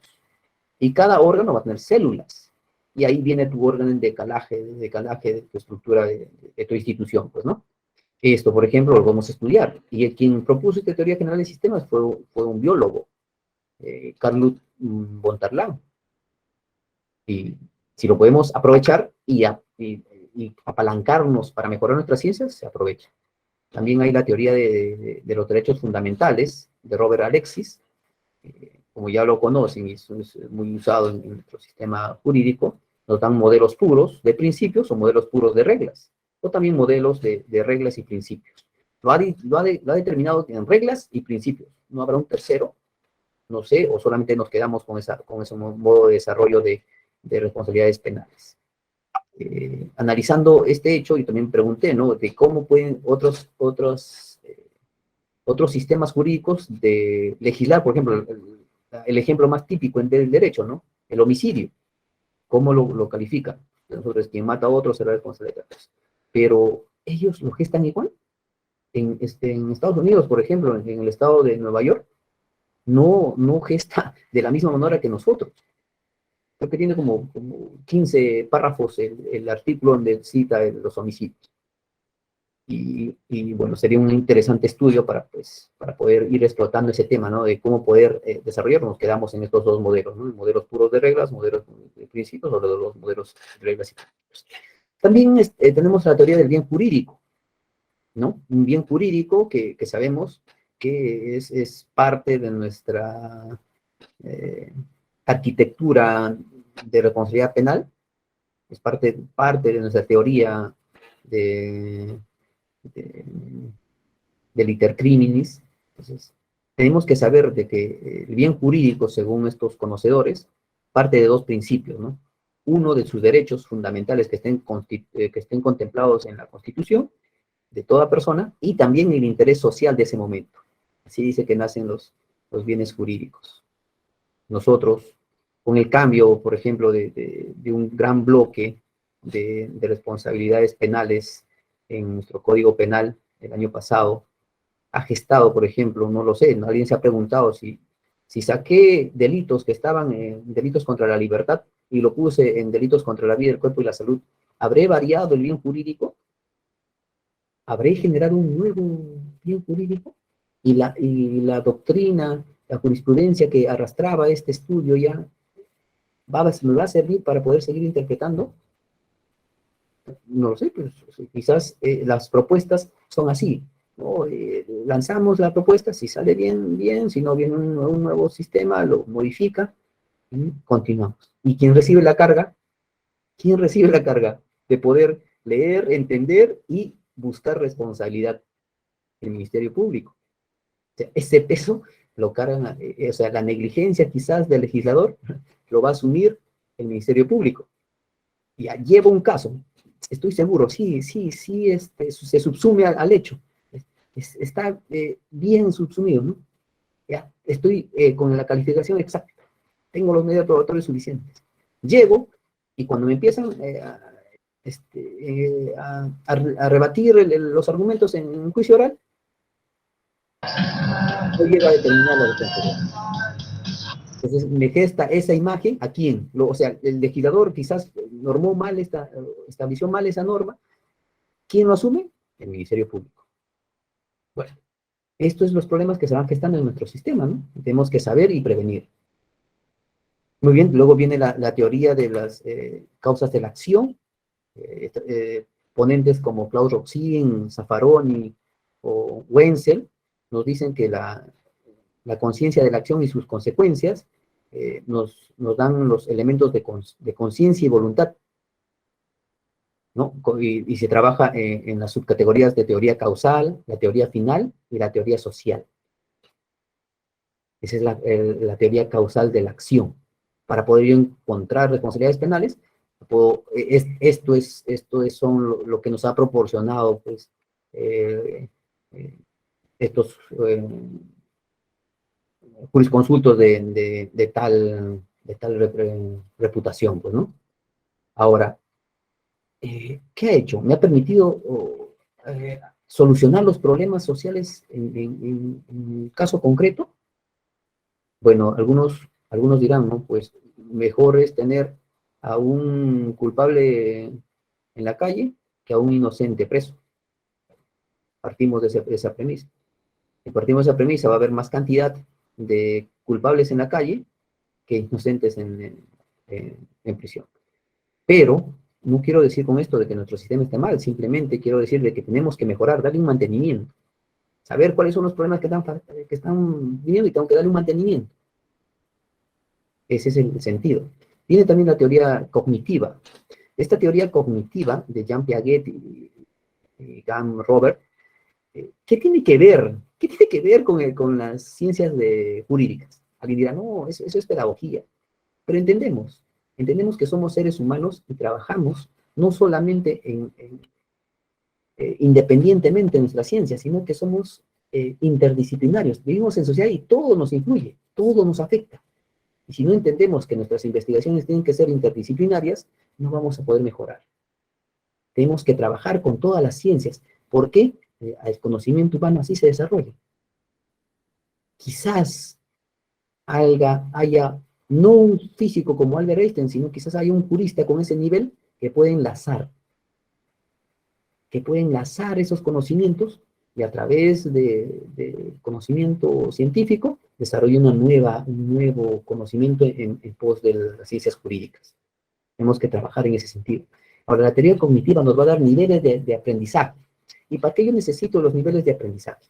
y cada órgano va a tener células, y ahí viene tu órgano de decalaje de tu estructura de tu institución, pues, ¿no? Esto, por ejemplo, lo vamos a estudiar, y quien propuso esta teoría general de sistemas fue un biólogo, Carl von Tarlan, y si lo podemos aprovechar y apalancarnos para mejorar nuestras ciencias, se aprovecha. También hay la teoría de los derechos fundamentales de Robert Alexis, como ya lo conocen, y eso es muy usado en nuestro sistema jurídico. Nos dan modelos puros de principios o modelos puros de reglas, o también modelos de reglas y principios. Lo ha determinado en reglas y principios. No habrá un tercero, no sé, o solamente nos quedamos con ese modo de desarrollo de responsabilidades penales. Analizando este hecho, y también pregunté, ¿no?, de cómo pueden otros sistemas jurídicos de legislar, por ejemplo, el ejemplo más típico del derecho, ¿no?, el homicidio. ¿Cómo lo califican? Nosotros, quien mata a otro será responsable de otros. Pero ellos lo gestan igual. En Estados Unidos, por ejemplo, en el estado de Nueva York, no gesta de la misma manera que nosotros. Creo que tiene como 15 párrafos el artículo donde cita los homicidios. Y bueno, sería un interesante estudio para poder ir explotando ese tema, ¿no?, de cómo poder desarrollarnos. Nos quedamos en estos dos modelos, ¿no?, modelos puros de reglas, modelos de principios, o los modelos de reglas y principios. También tenemos la teoría del bien jurídico, ¿no? Un bien jurídico que sabemos que es parte de nuestra arquitectura de responsabilidad penal, es parte de nuestra teoría del iter criminis. Entonces, tenemos que saber de que el bien jurídico, según estos conocedores, parte de dos principios, ¿no? Uno, de sus derechos fundamentales que estén contemplados en la Constitución de toda persona, y también el interés social de ese momento. Así dice que nacen los bienes jurídicos. Nosotros, con el cambio, por ejemplo, de un gran bloque de responsabilidades penales en nuestro Código Penal el año pasado, ha gestado, por ejemplo, no lo sé, alguien se ha preguntado si saqué delitos que estaban en delitos contra la libertad y lo puse en delitos contra la vida, el cuerpo y la salud, ¿habré variado el bien jurídico? ¿Habré generado un nuevo bien jurídico? Y la doctrina, la jurisprudencia que arrastraba este estudio ya me va a servir para poder seguir interpretando. No lo sé, pues quizás las propuestas son así, ¿no? Lanzamos la propuesta, si sale bien, bien, si no viene un nuevo sistema, lo modifica y continuamos. ¿Y quién recibe la carga? ¿Quién recibe la carga de poder leer, entender y buscar responsabilidad? El Ministerio Público. O sea, ese peso lo cargan, o sea, la negligencia quizás del legislador lo va a asumir el Ministerio Público. Ya llevo un caso, estoy seguro, sí, se subsume al hecho. Está bien subsumido, ¿no? Ya, estoy con la calificación exacta. Tengo los medios probatorios suficientes. Llego, y cuando me empiezan a rebatir los argumentos en un juicio oral, no llega a determinar la responsabilidad. Entonces me gesta esa imagen a quién. O sea, el legislador quizás normó mal estableció mal esa norma. ¿Quién lo asume? El Ministerio Público. Bueno, estos son los problemas que se van gestando en nuestro sistema, ¿no? Tenemos que saber y prevenir. Muy bien, luego viene la teoría de las causas de la acción. Ponentes como Klaus Roxin, Zaffaroni o Wenzel nos dicen que la conciencia de la acción y sus consecuencias nos dan los elementos de conciencia y voluntad, ¿no? Y se trabaja en las subcategorías de teoría causal, la teoría final y la teoría social. Esa es la teoría causal de la acción. Para poder encontrar responsabilidades penales, son lo que nos ha proporcionado, pues, estos jurisconsultos de tal reputación, pues, ¿no? Ahora, ¿qué ha hecho? Me ha permitido solucionar los problemas sociales en un caso concreto. Bueno, algunos dirán, ¿no? Pues mejor es tener a un culpable en la calle que a un inocente preso. Partimos de esa premisa. Si partimos de esa premisa, va a haber más cantidad de culpables en la calle que inocentes en prisión. Pero no quiero decir con esto de que nuestro sistema esté mal, simplemente quiero decir de que tenemos que mejorar, darle un mantenimiento. Saber cuáles son los problemas que están viniendo y tengo que darle un mantenimiento. Ese es el sentido. Viene también la teoría cognitiva. Esta teoría cognitiva de Jean Piaget y Gam Robert, ¿qué tiene que ver? ¿Qué tiene que ver con las ciencias jurídicas? Alguien dirá, no, eso es pedagogía. Pero entendemos que somos seres humanos y trabajamos no solamente independientemente de nuestra ciencia, sino que somos interdisciplinarios. Vivimos en sociedad y todo nos influye, todo nos afecta. Y si no entendemos que nuestras investigaciones tienen que ser interdisciplinarias, no vamos a poder mejorar. Tenemos que trabajar con todas las ciencias. ¿Por qué? El conocimiento humano así se desarrolla. Quizás haya no un físico como Albert Einstein, sino quizás haya un jurista con ese nivel que puede enlazar esos conocimientos y a través de conocimiento científico desarrolla un nuevo conocimiento en pos de las ciencias jurídicas. Tenemos que trabajar en ese sentido. Ahora, la teoría cognitiva nos va a dar niveles de aprendizaje. ¿Y para qué yo necesito los niveles de aprendizaje?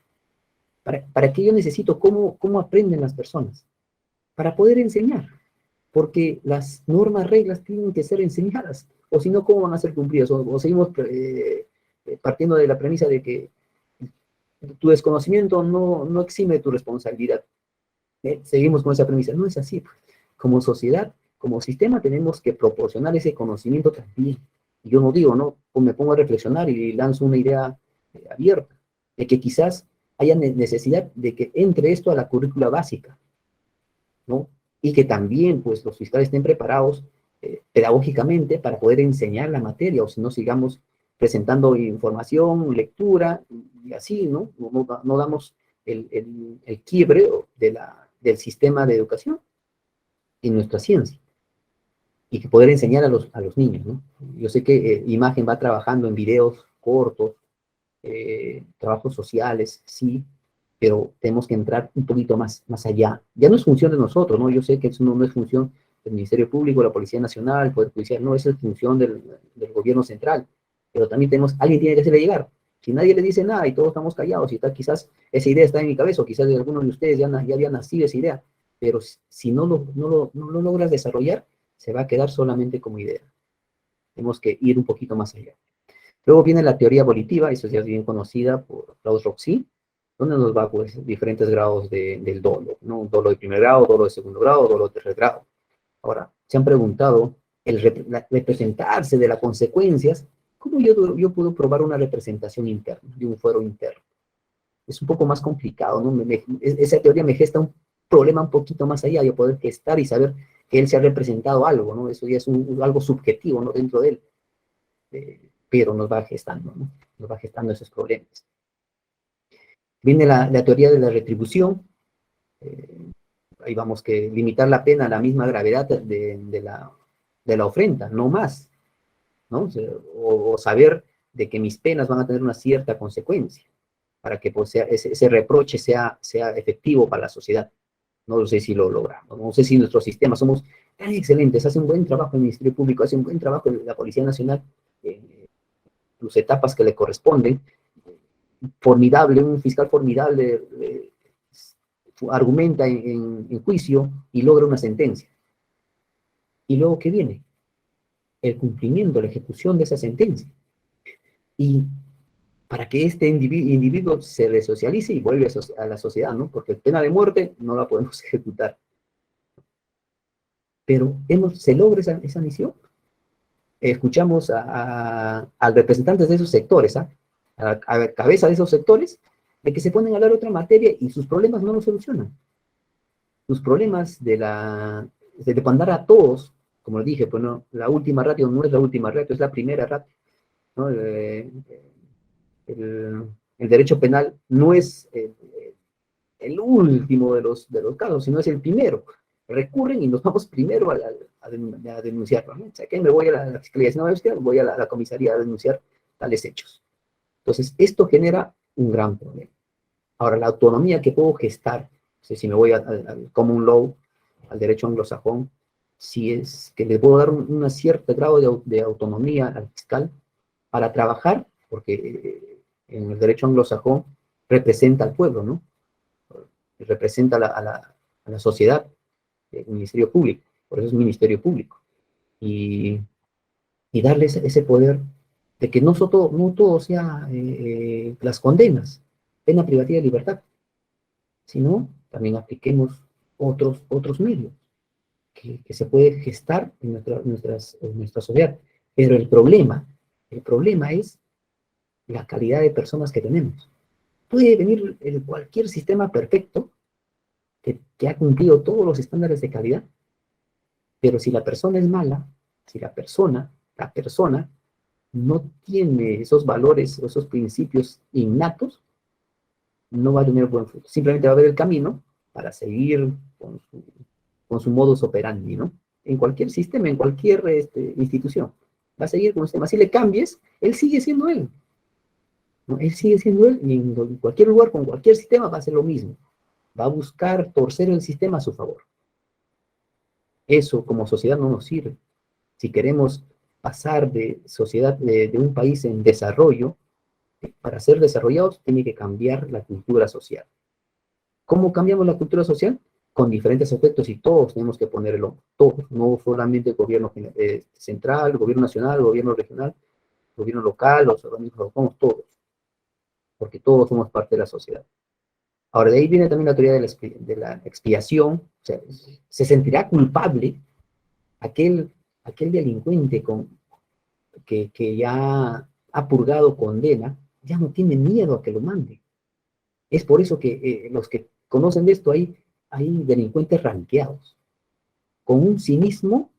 ¿Para qué yo necesito cómo aprenden las personas? Para poder enseñar. Porque las normas, reglas tienen que ser enseñadas. O si no, ¿cómo van a ser cumplidas? O seguimos partiendo de la premisa de que tu desconocimiento no exime tu responsabilidad. Seguimos con esa premisa. No es así. Como sociedad, como sistema, tenemos que proporcionar ese conocimiento también. Y yo no digo, ¿no? Me pongo a reflexionar y lanzo una idea abierta, de que quizás haya necesidad de que entre esto a la currícula básica, ¿no? Y que también, pues, los fiscales estén preparados pedagógicamente para poder enseñar la materia, o si no, sigamos presentando información, lectura, y así, ¿no? No damos el quiebre del sistema de educación en nuestra ciencia. Y que poder enseñar a los niños, ¿no? Yo sé que Imagen va trabajando en videos cortos, trabajos sociales, sí, pero tenemos que entrar un poquito más allá. Ya no es función de nosotros, ¿no? Yo sé que eso no es función del Ministerio Público, la Policía Nacional, el Poder Judicial, no, esa es función del gobierno central. Pero también alguien tiene que hacerle llegar. Si nadie le dice nada y todos estamos callados, y quizás esa idea está en mi cabeza, o quizás algunos de ustedes ya habían nacido esa idea, pero si no lo logras desarrollar, se va a quedar solamente como idea. Tenemos que ir un poquito más allá. Luego viene la teoría volitiva, eso ya es bien conocida por Klaus Roxin, ¿Dónde nos va? Pues diferentes grados del dolo, ¿no? Dolo de primer grado, dolo de segundo grado, dolo de tercer grado. Ahora, se han preguntado representarse de las consecuencias, ¿cómo yo puedo probar una representación interna, de un fuero interno? Es un poco más complicado, ¿no? Esa teoría me gesta un problema un poquito más allá, yo poder gestar y saber que él se ha representado algo, ¿no? Eso ya es algo subjetivo, ¿no? Dentro de él. Pero nos va gestando, ¿no? Nos va gestando esos problemas. Viene la teoría de la retribución. Ahí vamos que limitar la pena a la misma gravedad de la ofrenda, no más, ¿no? O saber de que mis penas van a tener una cierta consecuencia para que pues, ese reproche sea efectivo para la sociedad. No sé si lo logramos, no sé si nuestros sistemas somos tan excelentes, hace un buen trabajo el Ministerio Público, hace un buen trabajo la Policía Nacional, sus etapas que le corresponden, formidable, un fiscal formidable argumenta en juicio y logra una sentencia. ¿Y luego qué viene? El cumplimiento, la ejecución de esa sentencia. Y para que este individuo se resocialice y vuelva a la sociedad, ¿no? Porque pena de muerte no la podemos ejecutar. Pero se logra esa misión. Escuchamos a representantes de esos sectores, a la cabeza de esos sectores, de que se ponen a hablar otra materia y sus problemas no los solucionan. Sus problemas de demandar a todos, como dije, pues no, la última ratio no es la última ratio, es la primera ratio, ¿no? El derecho penal no es el último de los casos, sino es el primero. Recurren y nos vamos primero a denunciarlo, ¿no? O sea, que me voy a la fiscalía, no, voy a la comisaría a denunciar tales hechos. Entonces, esto genera un gran problema. Ahora, la autonomía que puedo gestar, o sea, si me voy al common law, al derecho anglosajón, si es que le puedo dar un cierto grado de autonomía al fiscal para trabajar, porque en el derecho anglosajón representa al pueblo, ¿no? Representa a la sociedad, el Ministerio Público, por eso es Ministerio Público. Y darles ese poder de que no todo sea las condenas, pena privativa de libertad, sino también apliquemos otros medios que se puede gestar en nuestra sociedad. Pero el problema es la calidad de personas que tenemos. Puede venir cualquier sistema perfecto que ha cumplido todos los estándares de calidad, pero si la persona es mala, si la persona no tiene esos valores, esos principios innatos, no va a tener buen fruto. Simplemente va a haber el camino para seguir con su modus operandi, ¿no? En cualquier sistema, en cualquier institución. Va a seguir con el sistema. Si le cambies, él sigue siendo él. ¿No? Él sigue siendo él y en cualquier lugar, con cualquier sistema, va a hacer lo mismo. Va a buscar torcer el sistema a su favor. Eso como sociedad no nos sirve. Si queremos pasar de sociedad, de un país en desarrollo, para ser desarrollados tiene que cambiar la cultura social. ¿Cómo cambiamos la cultura social? Con diferentes aspectos y todos tenemos que poner el hombro. Todos, no solamente el gobierno central, el gobierno nacional, el gobierno regional, el gobierno local, los organismos autónomos, todos. Porque todos somos parte de la sociedad. Ahora, de ahí viene también la teoría de la expiación. O sea, se sentirá culpable aquel delincuente que ya ha purgado condena, ya no tiene miedo a que lo mande. Es por eso que los que conocen de esto, hay delincuentes ranqueados, con un cinismo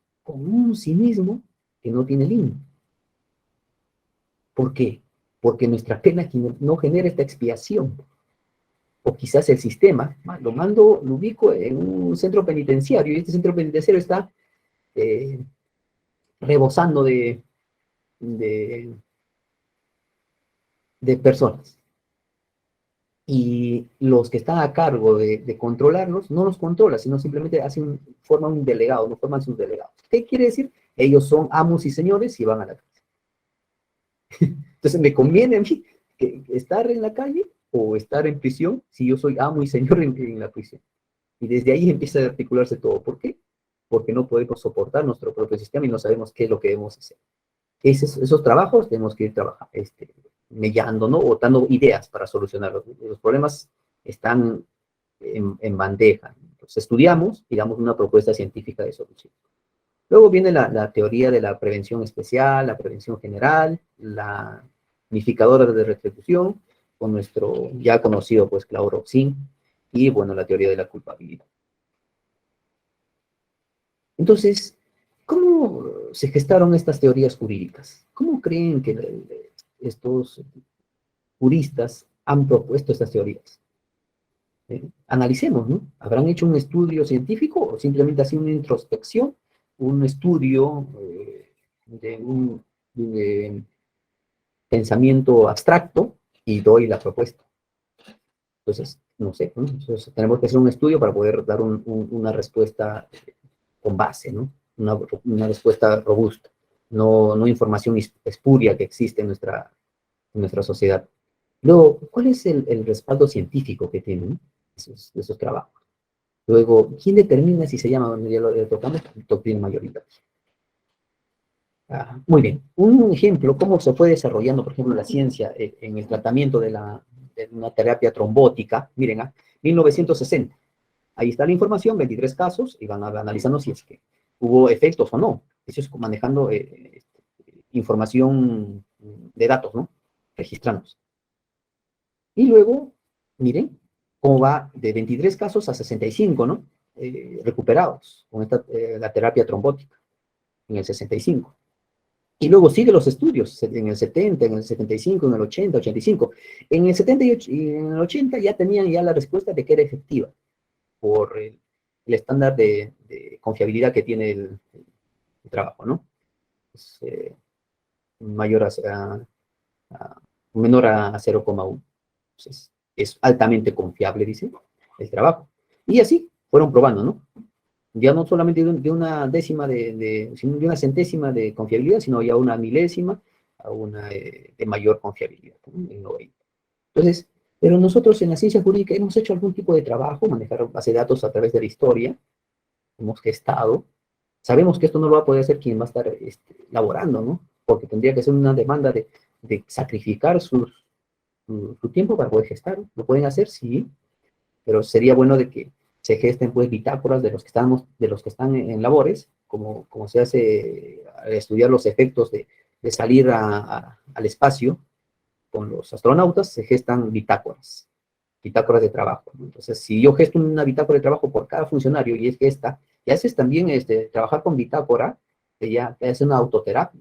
que no tiene límite. ¿Por qué? Porque nuestra pena no genera esta expiación. O quizás el sistema, lo ubico en un centro penitenciario, y este centro penitenciario está rebosando de personas. Y los que están a cargo de controlarlos, no los controla, sino simplemente forman un delegado, no forman sus delegados. ¿Qué quiere decir? Ellos son amos y señores y van a la calle. Entonces, ¿me conviene a mí estar en la calle o estar en prisión si yo soy amo y señor en la prisión? Y desde ahí empieza a articularse todo. ¿Por qué? Porque no podemos soportar nuestro propio sistema y no sabemos qué es lo que debemos hacer. Esos trabajos tenemos que ir mellando, ¿no? O dando ideas para solucionarlos. Los problemas están en bandeja. Entonces estudiamos y damos una propuesta científica de solución. Luego viene la teoría de la prevención especial, la prevención general, la unificadora de retribución, con nuestro ya conocido, pues, Claude Roxin, y, bueno, la teoría de la culpabilidad. Entonces, ¿cómo se gestaron estas teorías jurídicas? ¿Cómo creen que estos juristas han propuesto estas teorías? Analicemos, ¿no? ¿Habrán hecho un estudio científico o simplemente así una introspección, un estudio de un pensamiento abstracto y doy la propuesta? Entonces, no sé, ¿no? Entonces, tenemos que hacer un estudio para poder dar una respuesta con base, ¿no? Una respuesta robusta, no información espuria que existe en nuestra sociedad. Luego, ¿cuál es el respaldo científico que tienen esos trabajos? Luego, ¿quién determina si se llama, ya lo tocamos, doctrina mayoritaria? Muy bien. Un ejemplo, cómo se fue desarrollando, por ejemplo, la ciencia en el tratamiento de una terapia trombótica. Miren, 1960. Ahí está la información, 23 casos, y van analizando si es que hubo efectos o no. Eso es manejando información de datos, ¿no? Registramos. Y luego, miren, cómo va de 23 casos a 65, ¿no? Recuperados con la terapia trombótica en el 65. Y luego sigue los estudios, en el 70, en el 75, en el 80, 85. En el 70 y en el 80 ya tenían ya la respuesta de que era efectiva por el estándar de confiabilidad que tiene el trabajo, ¿no? Es menor a 0,1. Entonces, es altamente confiable, dice, el trabajo. Y así fueron probando, ¿no? Ya no solamente de una décima sino de una centésima de confiabilidad, sino ya una milésima a una de mayor confiabilidad, ¿no? En 90. Entonces, pero nosotros en la ciencia jurídica hemos hecho algún tipo de trabajo, manejar base de datos a través de la historia, hemos gestado, sabemos que esto no lo va a poder hacer quien va a estar laborando, ¿no? Porque tendría que ser una demanda de sacrificar su tiempo para poder gestar. ¿Lo pueden hacer? Sí, pero sería bueno de que se gesten, pues, bitácoras de los que están en labores, como se hace al estudiar los efectos de salir al espacio con los astronautas, se gestan bitácoras de trabajo, ¿no? Entonces, si yo gesto una bitácora de trabajo por cada funcionario y es esta, y haces también trabajar con bitácora, ya es una autoterapia,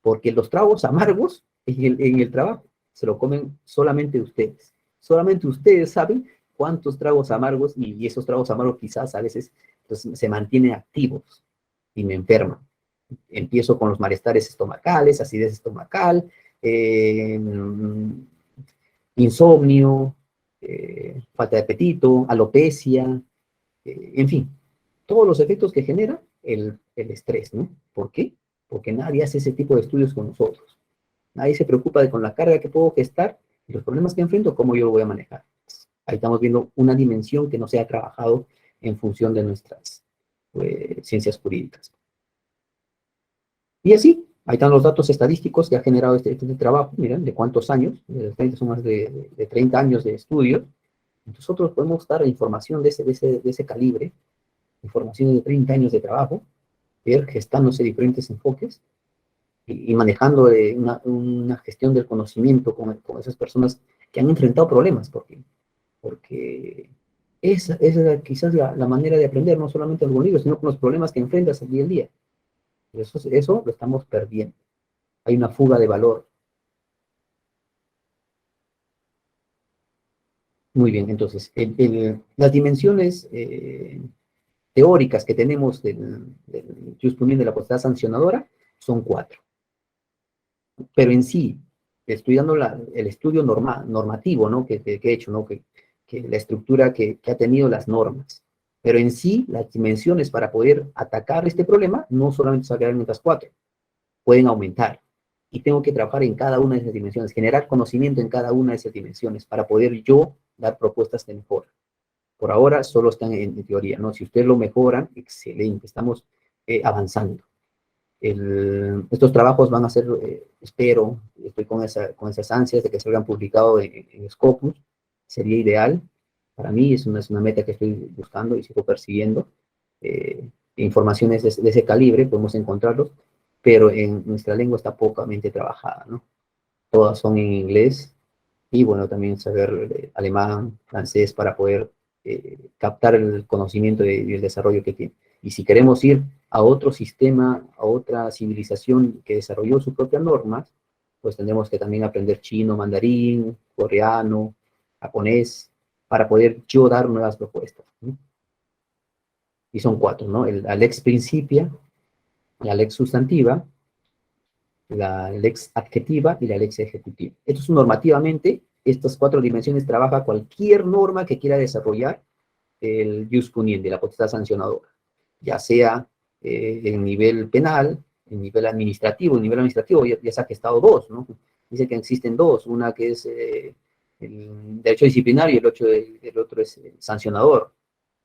porque los tragos amargos en el trabajo se lo comen solamente ustedes. Solamente ustedes saben cuántos tragos amargos, y esos tragos amargos quizás a veces pues, se mantienen activos y me enferman. Empiezo con los malestares estomacales, acidez estomacal, insomnio, falta de apetito, alopecia, en fin, todos los efectos que genera el estrés, ¿no? ¿Por qué? Porque nadie hace ese tipo de estudios con nosotros. Nadie se preocupa de con la carga que puedo gestar y los problemas que enfrento, cómo yo lo voy a manejar. Ahí estamos viendo una dimensión que no se ha trabajado en función de nuestras ciencias jurídicas. Y así, ahí están los datos estadísticos que ha generado este trabajo. Miren, de cuántos años, son más de 30 años de estudio. Nosotros podemos dar información de ese calibre, información de 30 años de trabajo, ver gestándose diferentes enfoques y manejando una gestión del conocimiento con esas personas que han enfrentado problemas, porque esa es quizás la manera de aprender, no solamente con los libros, sino con los problemas que enfrentas el día a día. Eso lo estamos perdiendo. Hay una fuga de valor. Muy bien, entonces, las dimensiones teóricas que tenemos del de la potestad sancionadora son 4. Pero en sí, estudiando el estudio normativo, ¿no? que he hecho, ¿no? que la estructura que ha tenido las normas. Pero en sí, las dimensiones para poder atacar este problema no solamente se quedan en estas 4, pueden aumentar. Y tengo que trabajar en cada una de esas dimensiones, generar conocimiento en cada una de esas dimensiones para poder yo dar propuestas de mejora. Por ahora solo están en teoría, ¿no? Si ustedes lo mejoran, excelente, estamos avanzando. Estos trabajos van a ser, espero, estoy con esas ansias de que salgan publicados en Scopus. Sería ideal. Para mí es una meta que estoy buscando y sigo persiguiendo. Informaciones de ese calibre podemos encontrarlos, pero en nuestra lengua está pocamente trabajada, ¿no? Todas son en inglés, y bueno, también saber alemán, francés, para poder captar el conocimiento y el desarrollo que tiene. Y si queremos ir a otro sistema, a otra civilización que desarrolló sus propias normas, pues tendremos que también aprender chino, mandarín, coreano, japonés, para poder yo dar nuevas propuestas, ¿no? Y son 4, ¿no? La lex principia, la lex sustantiva, la lex adjetiva y la lex ejecutiva. Esto es normativamente, estas 4 dimensiones trabaja cualquier norma que quiera desarrollar el jus puniendi, la potestad sancionadora, ya sea en nivel penal, en nivel administrativo. En nivel administrativo ya se ha gestado 2, ¿no? Dice que existen 2, una que es el derecho disciplinario y el otro es el sancionador.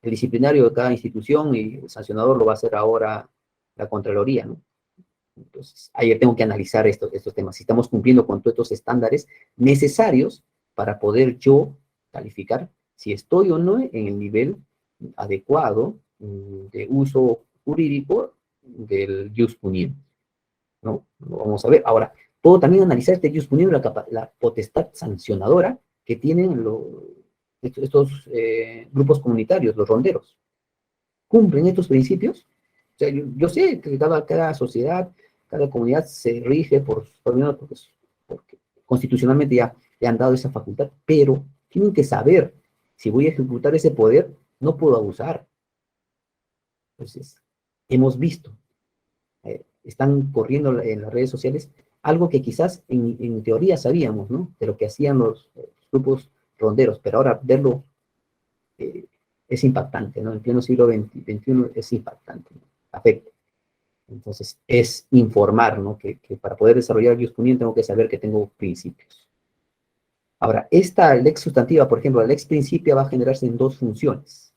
El disciplinario de cada institución y el sancionador lo va a hacer ahora la Contraloría, ¿no? Entonces, ayer tengo que analizar estos temas, si estamos cumpliendo con todos estos estándares necesarios para poder yo calificar si estoy o no en el nivel adecuado de uso jurídico del jus puniendi, ¿no? Lo vamos a ver. Ahora, puedo también analizar este jus puniendi, la potestad sancionadora que tienen estos grupos comunitarios, los ronderos. ¿Cumplen estos principios? O sea, yo sé que cada sociedad, cada comunidad se rige porque constitucionalmente ya le han dado esa facultad, pero tienen que saber, si voy a ejecutar ese poder, no puedo abusar. Entonces, hemos visto, están corriendo en las redes sociales algo que quizás en teoría sabíamos, ¿no? De lo que hacían los grupos ronderos, pero ahora verlo es impactante, ¿no? En pleno siglo XXI es impactante, ¿no? Afecta. Entonces, es informar, ¿no? Que para poder desarrollar el jus puniendi tengo que saber que tengo principios. Ahora, esta lex sustantiva, por ejemplo, la lex principia va a generarse en 2 funciones,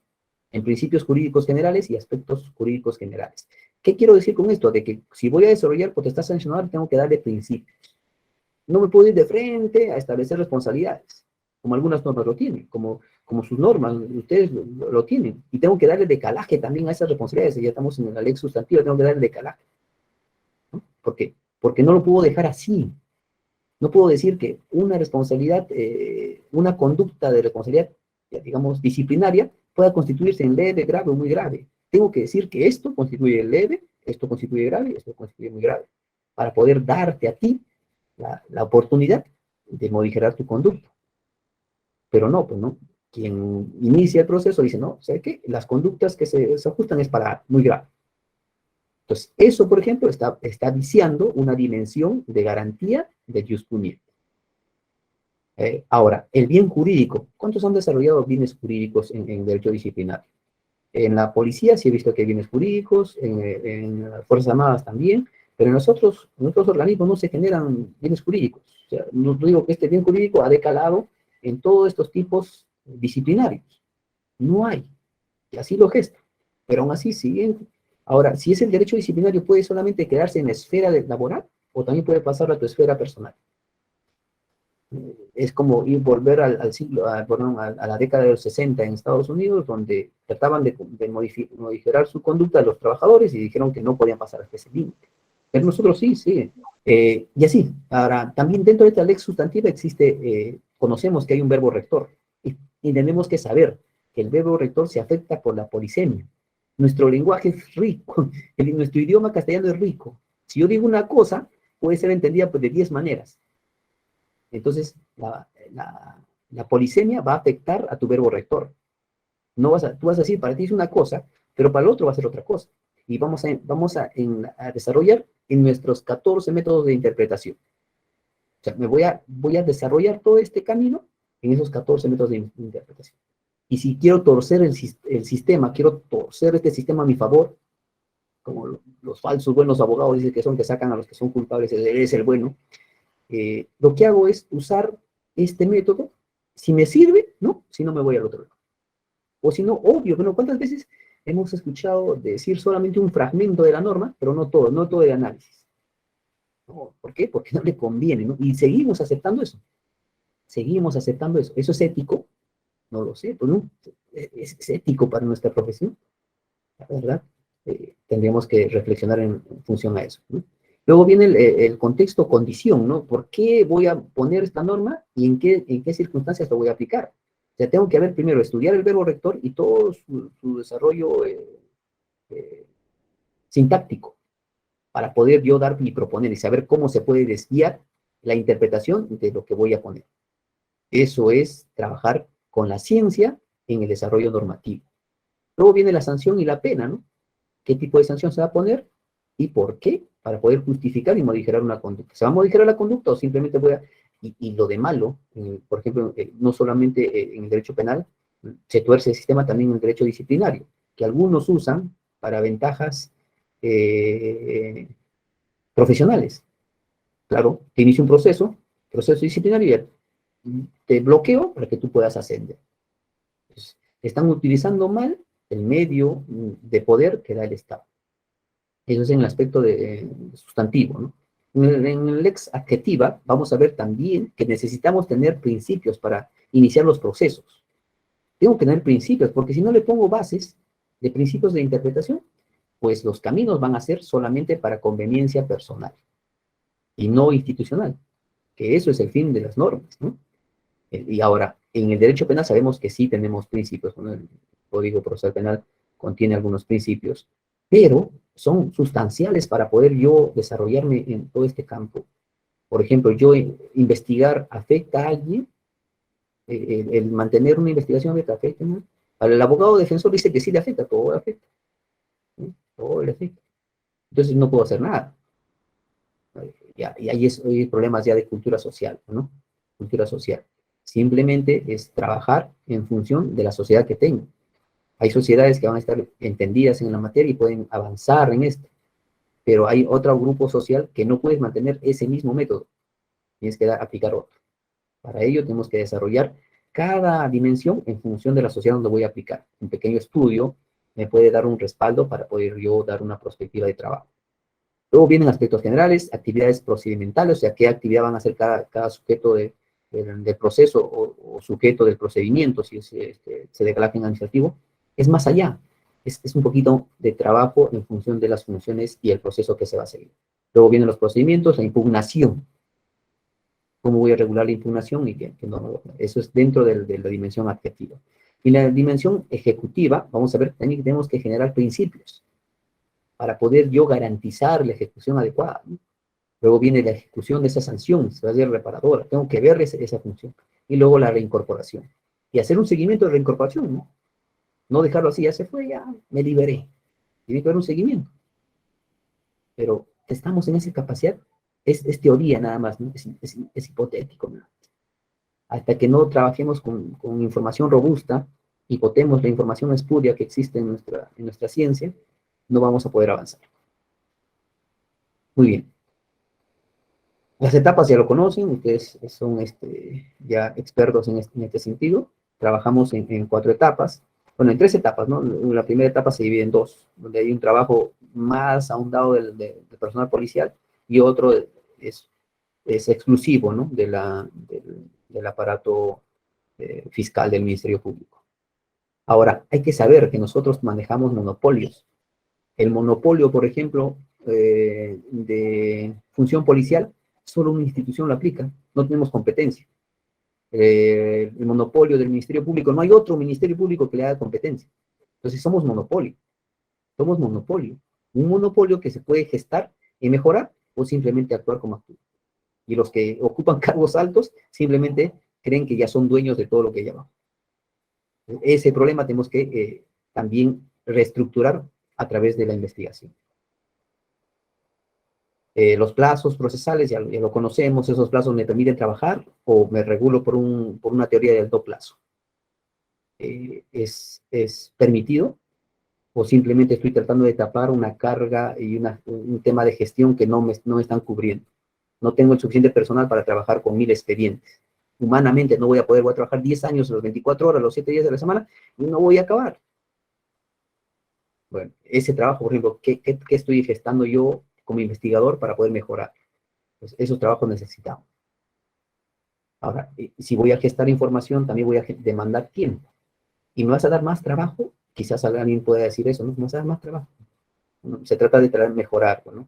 en principios jurídicos generales y aspectos jurídicos generales. ¿Qué quiero decir con esto? De que si voy a desarrollar potestad sancionadora, tengo que darle principios. No me puedo ir de frente a establecer responsabilidades, como algunas normas lo tienen, como sus normas, ustedes lo tienen, y tengo que darle decalaje también a esas responsabilidades. Ya estamos en la lex sustantiva, tengo que darle decalaje, ¿no? ¿Por qué? Porque no lo puedo dejar así. No puedo decir que una responsabilidad, una conducta de responsabilidad, digamos, disciplinaria, pueda constituirse en leve, grave o muy grave. Tengo que decir que esto constituye leve, esto constituye grave, esto constituye muy grave, para poder darte a ti la oportunidad de modificar tu conducta. Pero no, pues no. Quien inicia el proceso dice, no, ¿sabe qué? Las conductas que se ajustan es para muy grave. Entonces, eso, por ejemplo, está viciando una dimensión de garantía de jus puniendi. Ahora, el bien jurídico. ¿Cuántos han desarrollado bienes jurídicos en derecho disciplinario? En la policía sí he visto que hay bienes jurídicos, en las Fuerzas Armadas también, pero en otros organismos no se generan bienes jurídicos. O sea, no digo que este bien jurídico ha decalado en todos estos tipos disciplinarios. No hay. Y así lo gesta. Pero aún así siguen. Ahora, si es el derecho disciplinario, ¿puede solamente quedarse en la esfera laboral o también puede pasar a tu esfera personal? Es como volver al siglo, a la década de los 60 en Estados Unidos, donde trataban de modificar su conducta de los trabajadores y dijeron que no podían pasar hasta ese límite. Pero nosotros sí. Y así. Ahora, también dentro de esta lex sustantiva existe, conocemos que hay un verbo rector, y tenemos que saber que el verbo rector se afecta por la polisemia. Nuestro lenguaje es rico, nuestro idioma castellano es rico. Si yo digo una cosa, puede ser entendida de 10 maneras. Entonces, la polisemia va a afectar a tu verbo rector. Tú vas a decir, para ti es una cosa, pero para el otro va a ser otra cosa. Y vamos a desarrollar en nuestros 14 métodos de interpretación. O sea, voy a desarrollar todo este camino en esos 14 métodos de interpretación. Y si quiero torcer el sistema, quiero torcer este sistema a mi favor, como los falsos buenos abogados dicen que sacan a los que son culpables, es el bueno, lo que hago es usar este método. Si me sirve, ¿no? Si no, me voy al otro lado. O si no, obvio, bueno, ¿cuántas veces hemos escuchado decir solamente un fragmento de la norma, pero no todo el análisis? No, ¿por qué? Porque no le conviene, ¿no? Y seguimos aceptando eso. Seguimos aceptando eso. ¿Eso es ético? No lo sé, pues no. ¿Es ético para nuestra profesión? La verdad, tendríamos que reflexionar en función a eso, ¿no? Luego viene el contexto condición, ¿no? ¿Por qué voy a poner esta norma y en qué circunstancias lo voy a aplicar? O sea, tengo que ver primero, estudiar el verbo rector y todo su desarrollo eh, sintáctico para poder yo dar y proponer y saber cómo se puede desviar la interpretación de lo que voy a poner. Eso es trabajar con la ciencia en el desarrollo normativo. Luego viene la sanción y la pena, ¿no? ¿Qué tipo de sanción se va a poner y por qué? Para poder justificar y modificar una conducta. ¿Se va a modificar la conducta o simplemente voy a... Y lo de malo, por ejemplo, no solamente en el derecho penal, se tuerce el sistema también en el derecho disciplinario, que algunos usan para ventajas eh, profesionales. Claro, te inicia un proceso disciplinario, y te bloqueo para que tú puedas ascender. Entonces, están utilizando mal el medio de poder que da el Estado. Eso es en el aspecto sustantivo, ¿no? En el lex adjetiva vamos a ver también que necesitamos tener principios para iniciar los procesos. Tengo que tener principios, porque si no le pongo bases de principios de interpretación, pues los caminos van a ser solamente para conveniencia personal y no institucional, que eso es el fin de las normas, ¿no? Y ahora, en el derecho penal sabemos que sí tenemos principios, ¿no? El Código Procesal Penal contiene algunos principios, pero son sustanciales para poder yo desarrollarme en todo este campo. Por ejemplo, yo investigar afecta a alguien, el mantener una investigación afecta, ¿no? Para el abogado defensor dice que sí le afecta, todo le afecta, ¿no? Todo le afecta. Entonces no puedo hacer nada. Y ahí hay problemas ya de cultura social, ¿no? Cultura social. Simplemente es trabajar en función de la sociedad que tengo. Hay sociedades que van a estar entendidas en la materia y pueden avanzar en esto, pero hay otro grupo social que no puedes mantener ese mismo método. Tienes que aplicar otro. Para ello tenemos que desarrollar cada dimensión en función de la sociedad donde voy a aplicar. Un pequeño estudio me puede dar un respaldo para poder yo dar una perspectiva de trabajo. Luego vienen aspectos generales, actividades procedimentales, o sea, qué actividad van a hacer cada sujeto del proceso o sujeto del procedimiento, si se declara en administrativo. Es más allá, es un poquito de trabajo en función de las funciones y el proceso que se va a seguir. Luego vienen los procedimientos, la impugnación. ¿Cómo voy a regular la impugnación? Y que no, eso es dentro de la dimensión adjetiva. Y la dimensión ejecutiva, vamos a ver, también tenemos que generar principios para poder yo garantizar la ejecución adecuada, ¿no? Luego viene la ejecución de esa sanción, se va a hacer reparadora, tengo que ver esa función. Y luego la reincorporación. Y hacer un seguimiento de reincorporación, ¿no? No dejarlo así, ya se fue, ya me liberé. Tiene que haber un seguimiento. Pero estamos en esa capacidad, es teoría nada más, ¿no? Es hipotético, ¿no? Hasta que no trabajemos con información robusta y votemos la información espuria que existe en nuestra ciencia, no vamos a poder avanzar. Muy bien. Las etapas ya lo conocen, ustedes son ya expertos en este sentido. Trabajamos en 4 etapas, bueno, en 3 etapas, ¿no? La primera etapa se divide en 2, donde hay un trabajo más ahondado del personal policial y otro es exclusivo, ¿no? Del aparato fiscal del Ministerio Público. Ahora, hay que saber que nosotros manejamos monopolios. El monopolio, por ejemplo, de función policial, solo una institución lo aplica, no tenemos competencia. El monopolio del Ministerio Público, no hay otro Ministerio Público que le haga competencia. Entonces somos monopolio, un monopolio que se puede gestar y mejorar o simplemente actuar como actúa. Y los que ocupan cargos altos simplemente creen que ya son dueños de todo lo que llevan. Ese problema tenemos que también reestructurar a través de la investigación. Los plazos procesales, ya lo conocemos, esos plazos me permiten trabajar o me regulo por una teoría del alto plazo. ¿Es permitido? ¿O simplemente estoy tratando de tapar una carga y un tema de gestión que no me están cubriendo? No tengo el suficiente personal para trabajar con 1000 expedientes. Humanamente no voy a trabajar 10 años, las 24 horas, los 7 días de la semana, y no voy a acabar. Bueno, ese trabajo, por ejemplo, ¿qué estoy gestando yo como investigador para poder mejorar? Pues esos trabajos necesitamos. Ahora, si voy a gestar información, también voy a demandar tiempo. ¿Y me vas a dar más trabajo? Quizás alguien pueda decir eso, ¿no? ¿Me vas a dar más trabajo? ¿No? Se trata de mejorarlo, ¿no?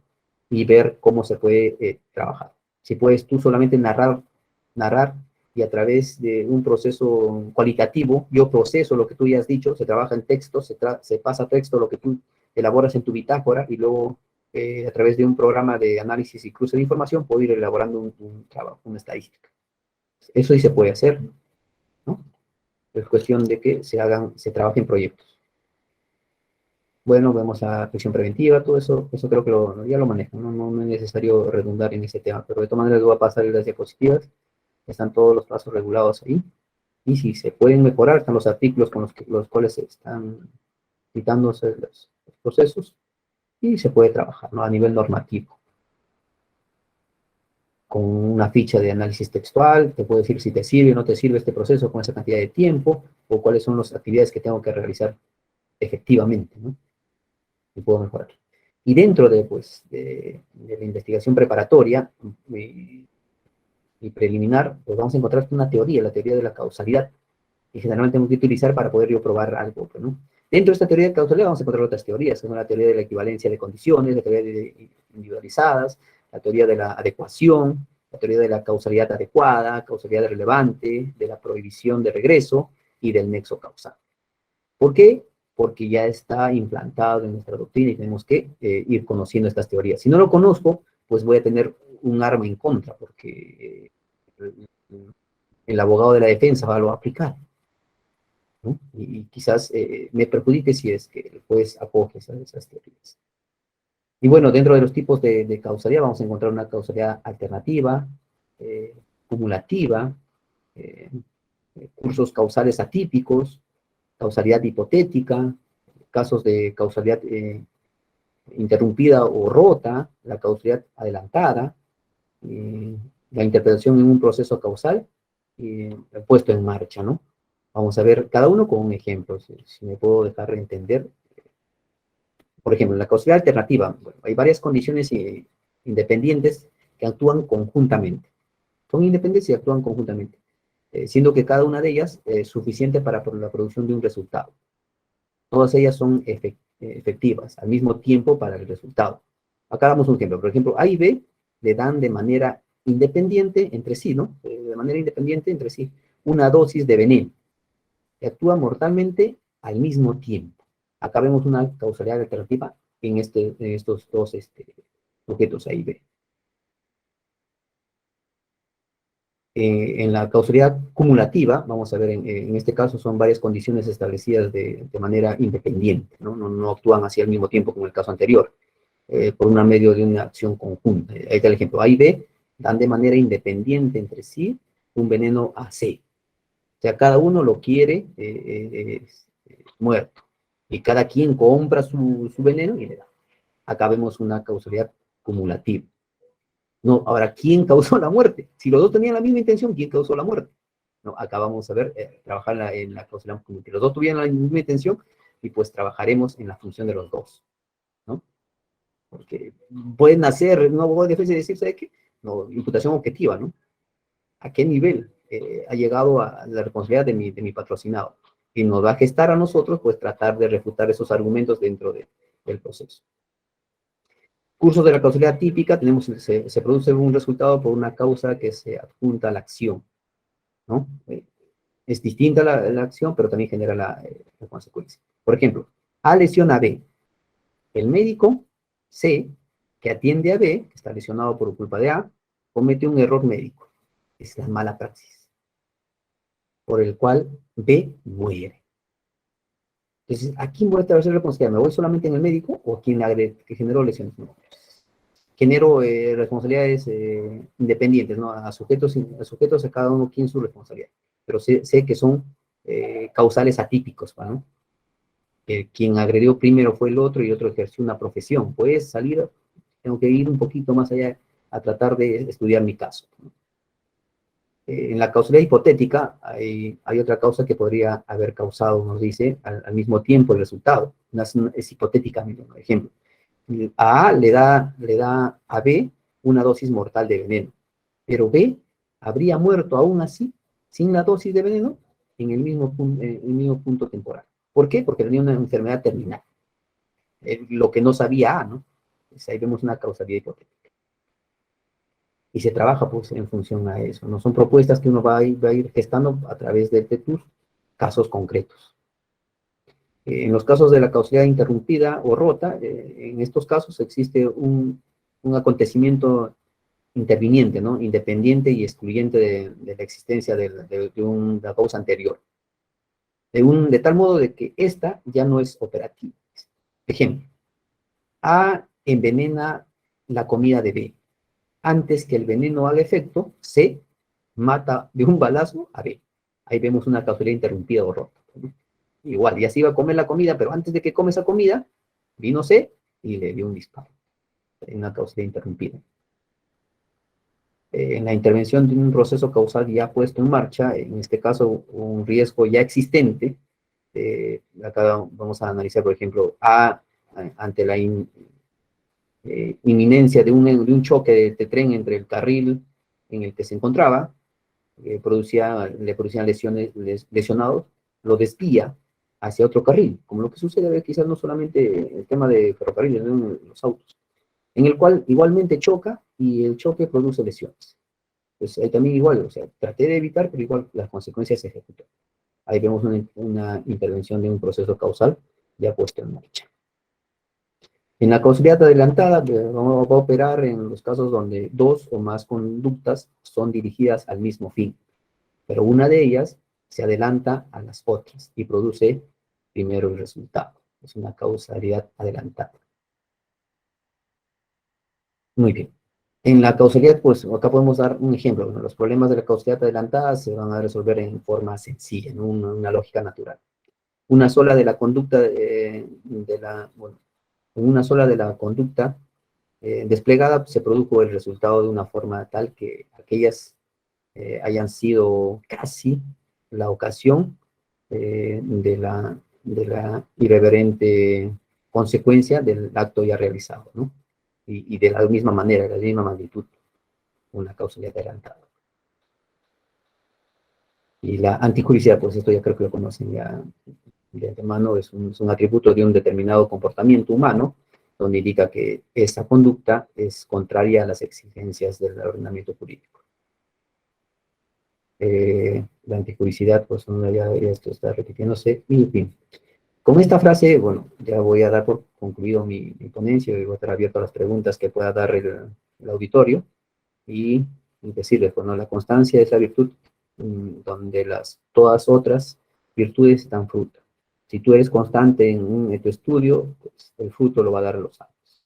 Y ver cómo se puede trabajar. Si puedes tú solamente narrar y a través de un proceso cualitativo, yo proceso lo que tú ya has dicho, se trabaja en texto, se pasa a texto lo que tú elaboras en tu bitácora y luego a través de un programa de análisis y cruce de información puedo ir elaborando un trabajo, una estadística. Eso sí se puede hacer, ¿no? Es cuestión de que se trabajen proyectos. Bueno, vemos a prisión preventiva, todo eso creo que ya lo manejo, no es necesario redundar en ese tema, pero de todas maneras les voy a pasar las diapositivas, están todos los pasos regulados ahí, y si se pueden mejorar, están los artículos con los cuales se están citándose los procesos, y se puede trabajar, ¿no? A nivel normativo. Con una ficha de análisis textual, te puedo decir si te sirve o no te sirve este proceso con esa cantidad de tiempo, o cuáles son las actividades que tengo que realizar efectivamente, ¿no? Y puedo mejorar. Y dentro de la investigación preparatoria y preliminar, pues vamos a encontrar una teoría, la teoría de la causalidad, que generalmente tengo que utilizar para poder yo probar algo, ¿no? Dentro de esta teoría de causalidad vamos a encontrar otras teorías, como la teoría de la equivalencia de condiciones, la teoría de individualizadas, la teoría de la adecuación, la teoría de la causalidad adecuada, causalidad relevante, de la prohibición de regreso y del nexo causal. ¿Por qué? Porque ya está implantado en nuestra doctrina y tenemos que ir conociendo estas teorías. Si no lo conozco, pues voy a tener un arma en contra, porque el abogado de la defensa lo va a aplicar, ¿no? Y quizás me perjudique si es que el juez acoge esas teorías. Y bueno, dentro de los tipos de causalidad vamos a encontrar una causalidad alternativa, cumulativa, cursos causales atípicos, causalidad hipotética, casos de causalidad interrumpida o rota, la causalidad adelantada, la interpretación en un proceso causal puesto en marcha, ¿no? Vamos a ver cada uno con un ejemplo, si me puedo dejar entender. Por ejemplo, en la causalidad alternativa, bueno, hay varias condiciones independientes que actúan conjuntamente. Son independientes y actúan conjuntamente, siendo que cada una de ellas es suficiente para la producción de un resultado. Todas ellas son efectivas al mismo tiempo para el resultado. Acá damos un ejemplo. Por ejemplo, A y B le dan de manera independiente entre sí, ¿no? De manera independiente entre sí, una dosis de veneno que actúa mortalmente al mismo tiempo. Acá vemos una causalidad alternativa en estos dos objetos A y B. En la causalidad cumulativa, vamos a ver, en este caso son varias condiciones establecidas de manera independiente, ¿no? No actúan así al mismo tiempo como en el caso anterior, por un medio de una acción conjunta. Ahí está el ejemplo. A y B dan de manera independiente entre sí un veneno a C. O sea, cada uno lo quiere muerto. Y cada quien compra su veneno y le da. Acá vemos una causalidad cumulativa. No, ahora, ¿quién causó la muerte? Si los dos tenían la misma intención, ¿quién causó la muerte? No, acá vamos a ver, trabajar en la causalidad cumulativa. Los dos tuvieron la misma intención y pues trabajaremos en la función de los dos, ¿no? Porque pueden hacer un abogado de defensa y decir, ¿sabe qué? No, imputación objetiva, ¿no? ¿A qué nivel ha llegado a la responsabilidad de mi patrocinado? Y nos va a gestar a nosotros, pues, tratar de refutar esos argumentos dentro del proceso. Cursos de la causalidad típica, se produce un resultado por una causa que se adjunta a la acción, ¿no? Es distinta la acción, pero también genera la consecuencia. Por ejemplo, A lesiona a B. El médico C, que atiende a B, que está lesionado por culpa de A, comete un error médico. Es la mala praxis, por el cual B muere. Entonces, ¿a quién voy a establecer responsabilidad? ¿Me voy solamente en el médico o a quien que generó lesiones? No. Genero responsabilidades independientes, ¿no? A sujetos a cada uno quien su responsabilidad. Pero sé que son causales atípicos, ¿no? Quien agredió primero fue el otro y el otro ejerció una profesión. Puedes salir, tengo que ir un poquito más allá a tratar de estudiar mi caso, ¿no? En la causalidad hipotética hay otra causa que podría haber causado, nos dice, al mismo tiempo el resultado. Es hipotéticamente, por ejemplo. A le da a B una dosis mortal de veneno. Pero B habría muerto aún así, sin la dosis de veneno, en el mismo punto temporal. ¿Por qué? Porque tenía una enfermedad terminal. Lo que no sabía A, ¿no? Pues ahí vemos una causalidad hipotética. Y se trabaja pues en función a eso, ¿no? Son propuestas que uno va a ir gestando a través de tus casos concretos. En los casos de la causalidad interrumpida o rota, en estos casos existe un acontecimiento interviniente, ¿no? Independiente y excluyente de la existencia de una causa anterior. De tal modo de que esta ya no es operativa. Ejemplo, A envenena la comida de B. Antes que el veneno haga efecto, C mata de un balazo a B. Ahí vemos una causalidad interrumpida o rota, ¿no? Igual, ya se iba a comer la comida, pero antes de que come esa comida, vino C y le dio un disparo. Una causalidad interrumpida. En la intervención de un proceso causal ya puesto en marcha, en este caso un riesgo ya existente, acá vamos a analizar, por ejemplo, ante la inminencia de un choque de tren entre el carril en el que se encontraba, le producían lesionados, lo desvía hacia otro carril, como lo que sucede quizás no solamente el tema de ferrocarriles, sino en los autos, en el cual igualmente choca y el choque produce lesiones. Pues ahí también igual, o sea, traté de evitar, pero igual las consecuencias se ejecutan. Ahí vemos una intervención de un proceso causal ya puesto en marcha. En la causalidad adelantada, vamos a operar en los casos donde dos o más conductas son dirigidas al mismo fin, pero una de ellas se adelanta a las otras y produce primero el resultado. Es una causalidad adelantada. Muy bien. En la causalidad, pues acá podemos dar un ejemplo. Bueno, los problemas de la causalidad adelantada se van a resolver en forma sencilla, en una lógica natural. Una sola de la conducta una sola de la conducta desplegada se produjo el resultado de una forma tal que aquellas hayan sido casi la ocasión de la irreverente consecuencia del acto ya realizado, ¿no? Y de la misma manera, de la misma magnitud, una causalidad adelantada. Y la antijuricidad, pues esto ya creo que lo conocen ya de antemano, es un atributo de un determinado comportamiento humano, donde indica que esa conducta es contraria a las exigencias del ordenamiento jurídico. La antijuricidad, pues ya esto está repitiéndose, y en fin. Con esta frase, bueno, ya voy a dar por concluido mi ponencia y voy a estar abierto a las preguntas que pueda dar el auditorio y decirles, bueno, la constancia es la virtud donde todas otras virtudes dan fruto. Si tú eres constante en tu estudio, pues el fruto lo va a dar los años.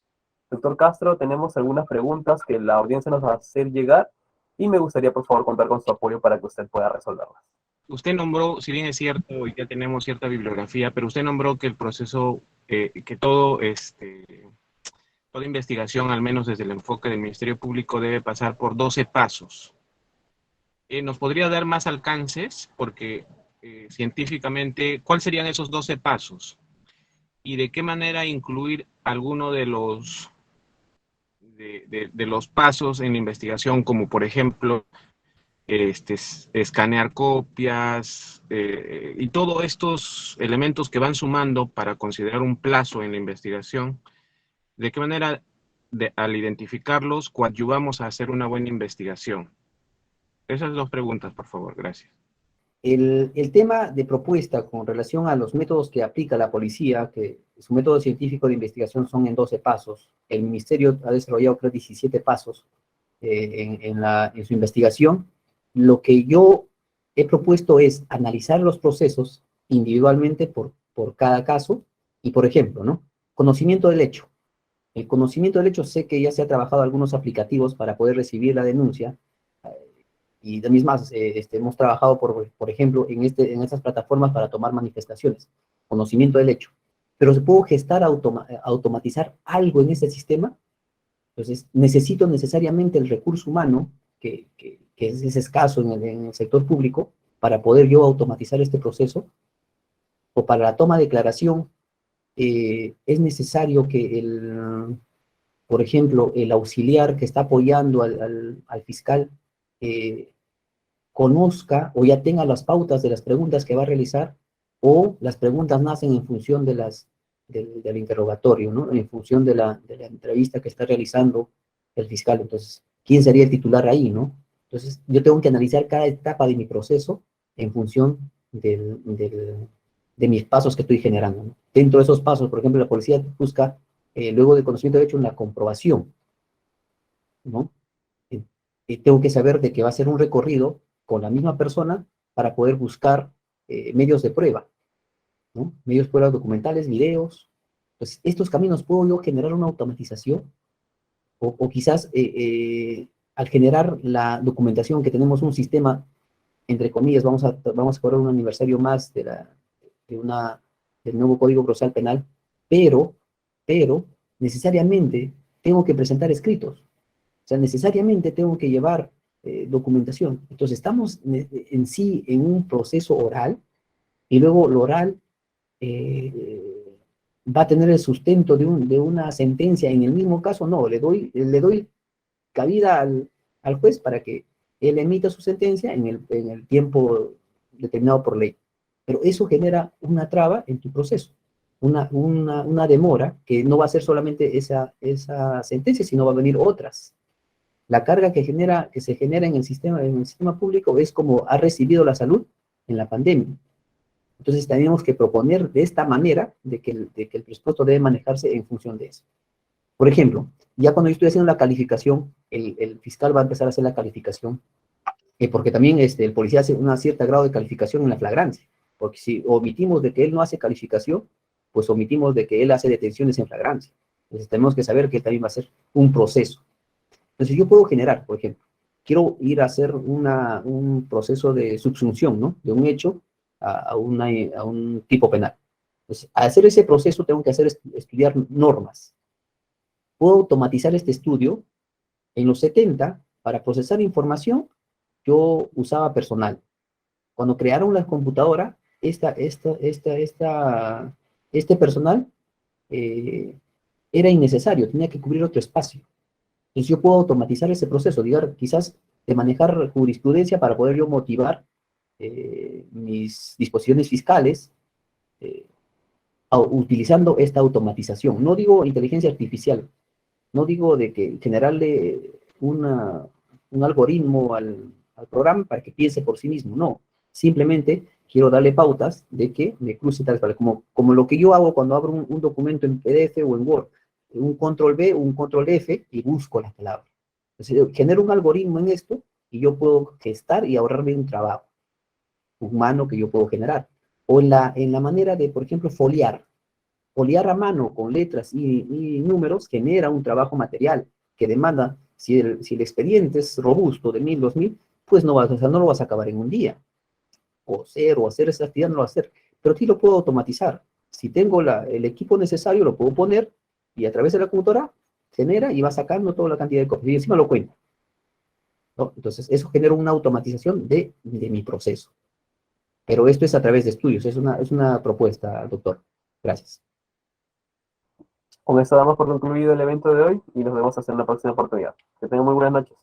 Doctor Castro, tenemos algunas preguntas que la audiencia nos va a hacer llegar y me gustaría, por favor, contar con su apoyo para que usted pueda resolverlas. Usted nombró, si bien es cierto, ya tenemos cierta bibliografía, pero usted nombró que el proceso, que toda investigación, al menos desde el enfoque del Ministerio Público, debe pasar por 12 pasos. ¿Nos podría dar más alcances? Porque científicamente, ¿cuáles serían esos 12 pasos? ¿Y de qué manera incluir alguno de los pasos en la investigación, como por ejemplo, escanear copias y todos estos elementos que van sumando para considerar un plazo en la investigación? ¿De qué manera, al identificarlos, coadyuvamos a hacer una buena investigación? Esas dos preguntas, por favor. Gracias. El tema de propuesta con relación a los métodos que aplica la policía, que su método científico de investigación son en 12 pasos. El Ministerio ha desarrollado, creo, 17 pasos en su investigación. Lo que yo he propuesto es analizar los procesos individualmente por cada caso y, por ejemplo, ¿no? Conocimiento del hecho. El conocimiento del hecho, sé que ya se ha trabajado algunos aplicativos para poder recibir la denuncia, y de mismas hemos trabajado, por ejemplo, en estas plataformas para tomar manifestaciones. Conocimiento del hecho. Pero ¿se puede gestar, automatizar algo en ese sistema? Entonces, necesito necesariamente el recurso humano, que es escaso en el sector público, para poder yo automatizar este proceso, o para la toma de declaración, es necesario que por ejemplo, el auxiliar que está apoyando al fiscal conozca o ya tenga las pautas de las preguntas que va a realizar, o las preguntas nacen en función del interrogatorio, ¿no? En función de la entrevista que está realizando el fiscal. Entonces, ¿quién sería el titular ahí, no? Entonces, yo tengo que analizar cada etapa de mi proceso en función de mis pasos que estoy generando, ¿no? Dentro de esos pasos, por ejemplo, la policía busca, luego del conocimiento de hecho, una comprobación, ¿no? Tengo que saber de que va a ser un recorrido con la misma persona para poder buscar medios de prueba, ¿no? Medios de prueba documentales, videos. Pues estos caminos puedo yo generar una automatización, o quizás al generar la documentación que tenemos un sistema, entre comillas, vamos a cobrar un aniversario más del nuevo Código Procesal Penal, pero necesariamente tengo que presentar escritos. O sea, necesariamente tengo que llevar documentación. Entonces, estamos en sí en un proceso oral, y luego lo oral va a tener el sustento de una sentencia. En el mismo caso, no, le doy cabida al juez para que él emita su sentencia en el tiempo determinado por ley. Pero eso genera una traba en tu proceso, una demora, que no va a ser solamente esa sentencia, sino va a venir otras. La carga que se genera en el sistema público es como ha recibido la salud en la pandemia. Entonces tenemos que proponer de esta manera de que el presupuesto debe manejarse en función de eso. Por ejemplo, ya cuando yo estoy haciendo la calificación, el fiscal va a empezar a hacer la calificación, porque también el policía hace un cierto grado de calificación en la flagrancia, porque si omitimos de que él no hace calificación, pues omitimos de que él hace detenciones en flagrancia. Entonces tenemos que saber que también va a ser un proceso. Entonces yo puedo generar, por ejemplo, quiero ir a hacer un proceso de subsunción, ¿no? De un hecho a un tipo penal. Entonces, al hacer ese proceso tengo que estudiar normas. Puedo automatizar este estudio. En los 70, para procesar información, yo usaba personal. Cuando crearon la computadora, este personal era innecesario, tenía que cubrir otro espacio. Entonces yo puedo automatizar ese proceso, digamos, quizás de manejar jurisprudencia para poder yo motivar mis disposiciones fiscales utilizando esta automatización. No digo inteligencia artificial, no digo de que generarle un algoritmo al programa para que piense por sí mismo, no. Simplemente quiero darle pautas de que me cruce tal vez, como lo que yo hago cuando abro un documento en PDF o en Word, un control V, un control F, y busco las palabras. Entonces, genero un algoritmo en esto, y yo puedo gestar y ahorrarme un trabajo humano que yo puedo generar. O en la manera de, por ejemplo, foliar a mano con letras y números genera un trabajo material que demanda, si el expediente es robusto de 1000, 2000, pues no lo vas a acabar en un día. Hacer esa actividad no lo vas a hacer, pero sí lo puedo automatizar. Si tengo el equipo necesario, lo puedo poner, y a través de la computadora genera y va sacando toda la cantidad de copias, y encima lo cuenta, ¿no? Entonces, eso genera una automatización de mi proceso. Pero esto es a través de estudios, es una propuesta, doctor. Gracias. Con esto damos por concluido el evento de hoy y nos vemos hasta la próxima oportunidad. Que tengan muy buenas noches.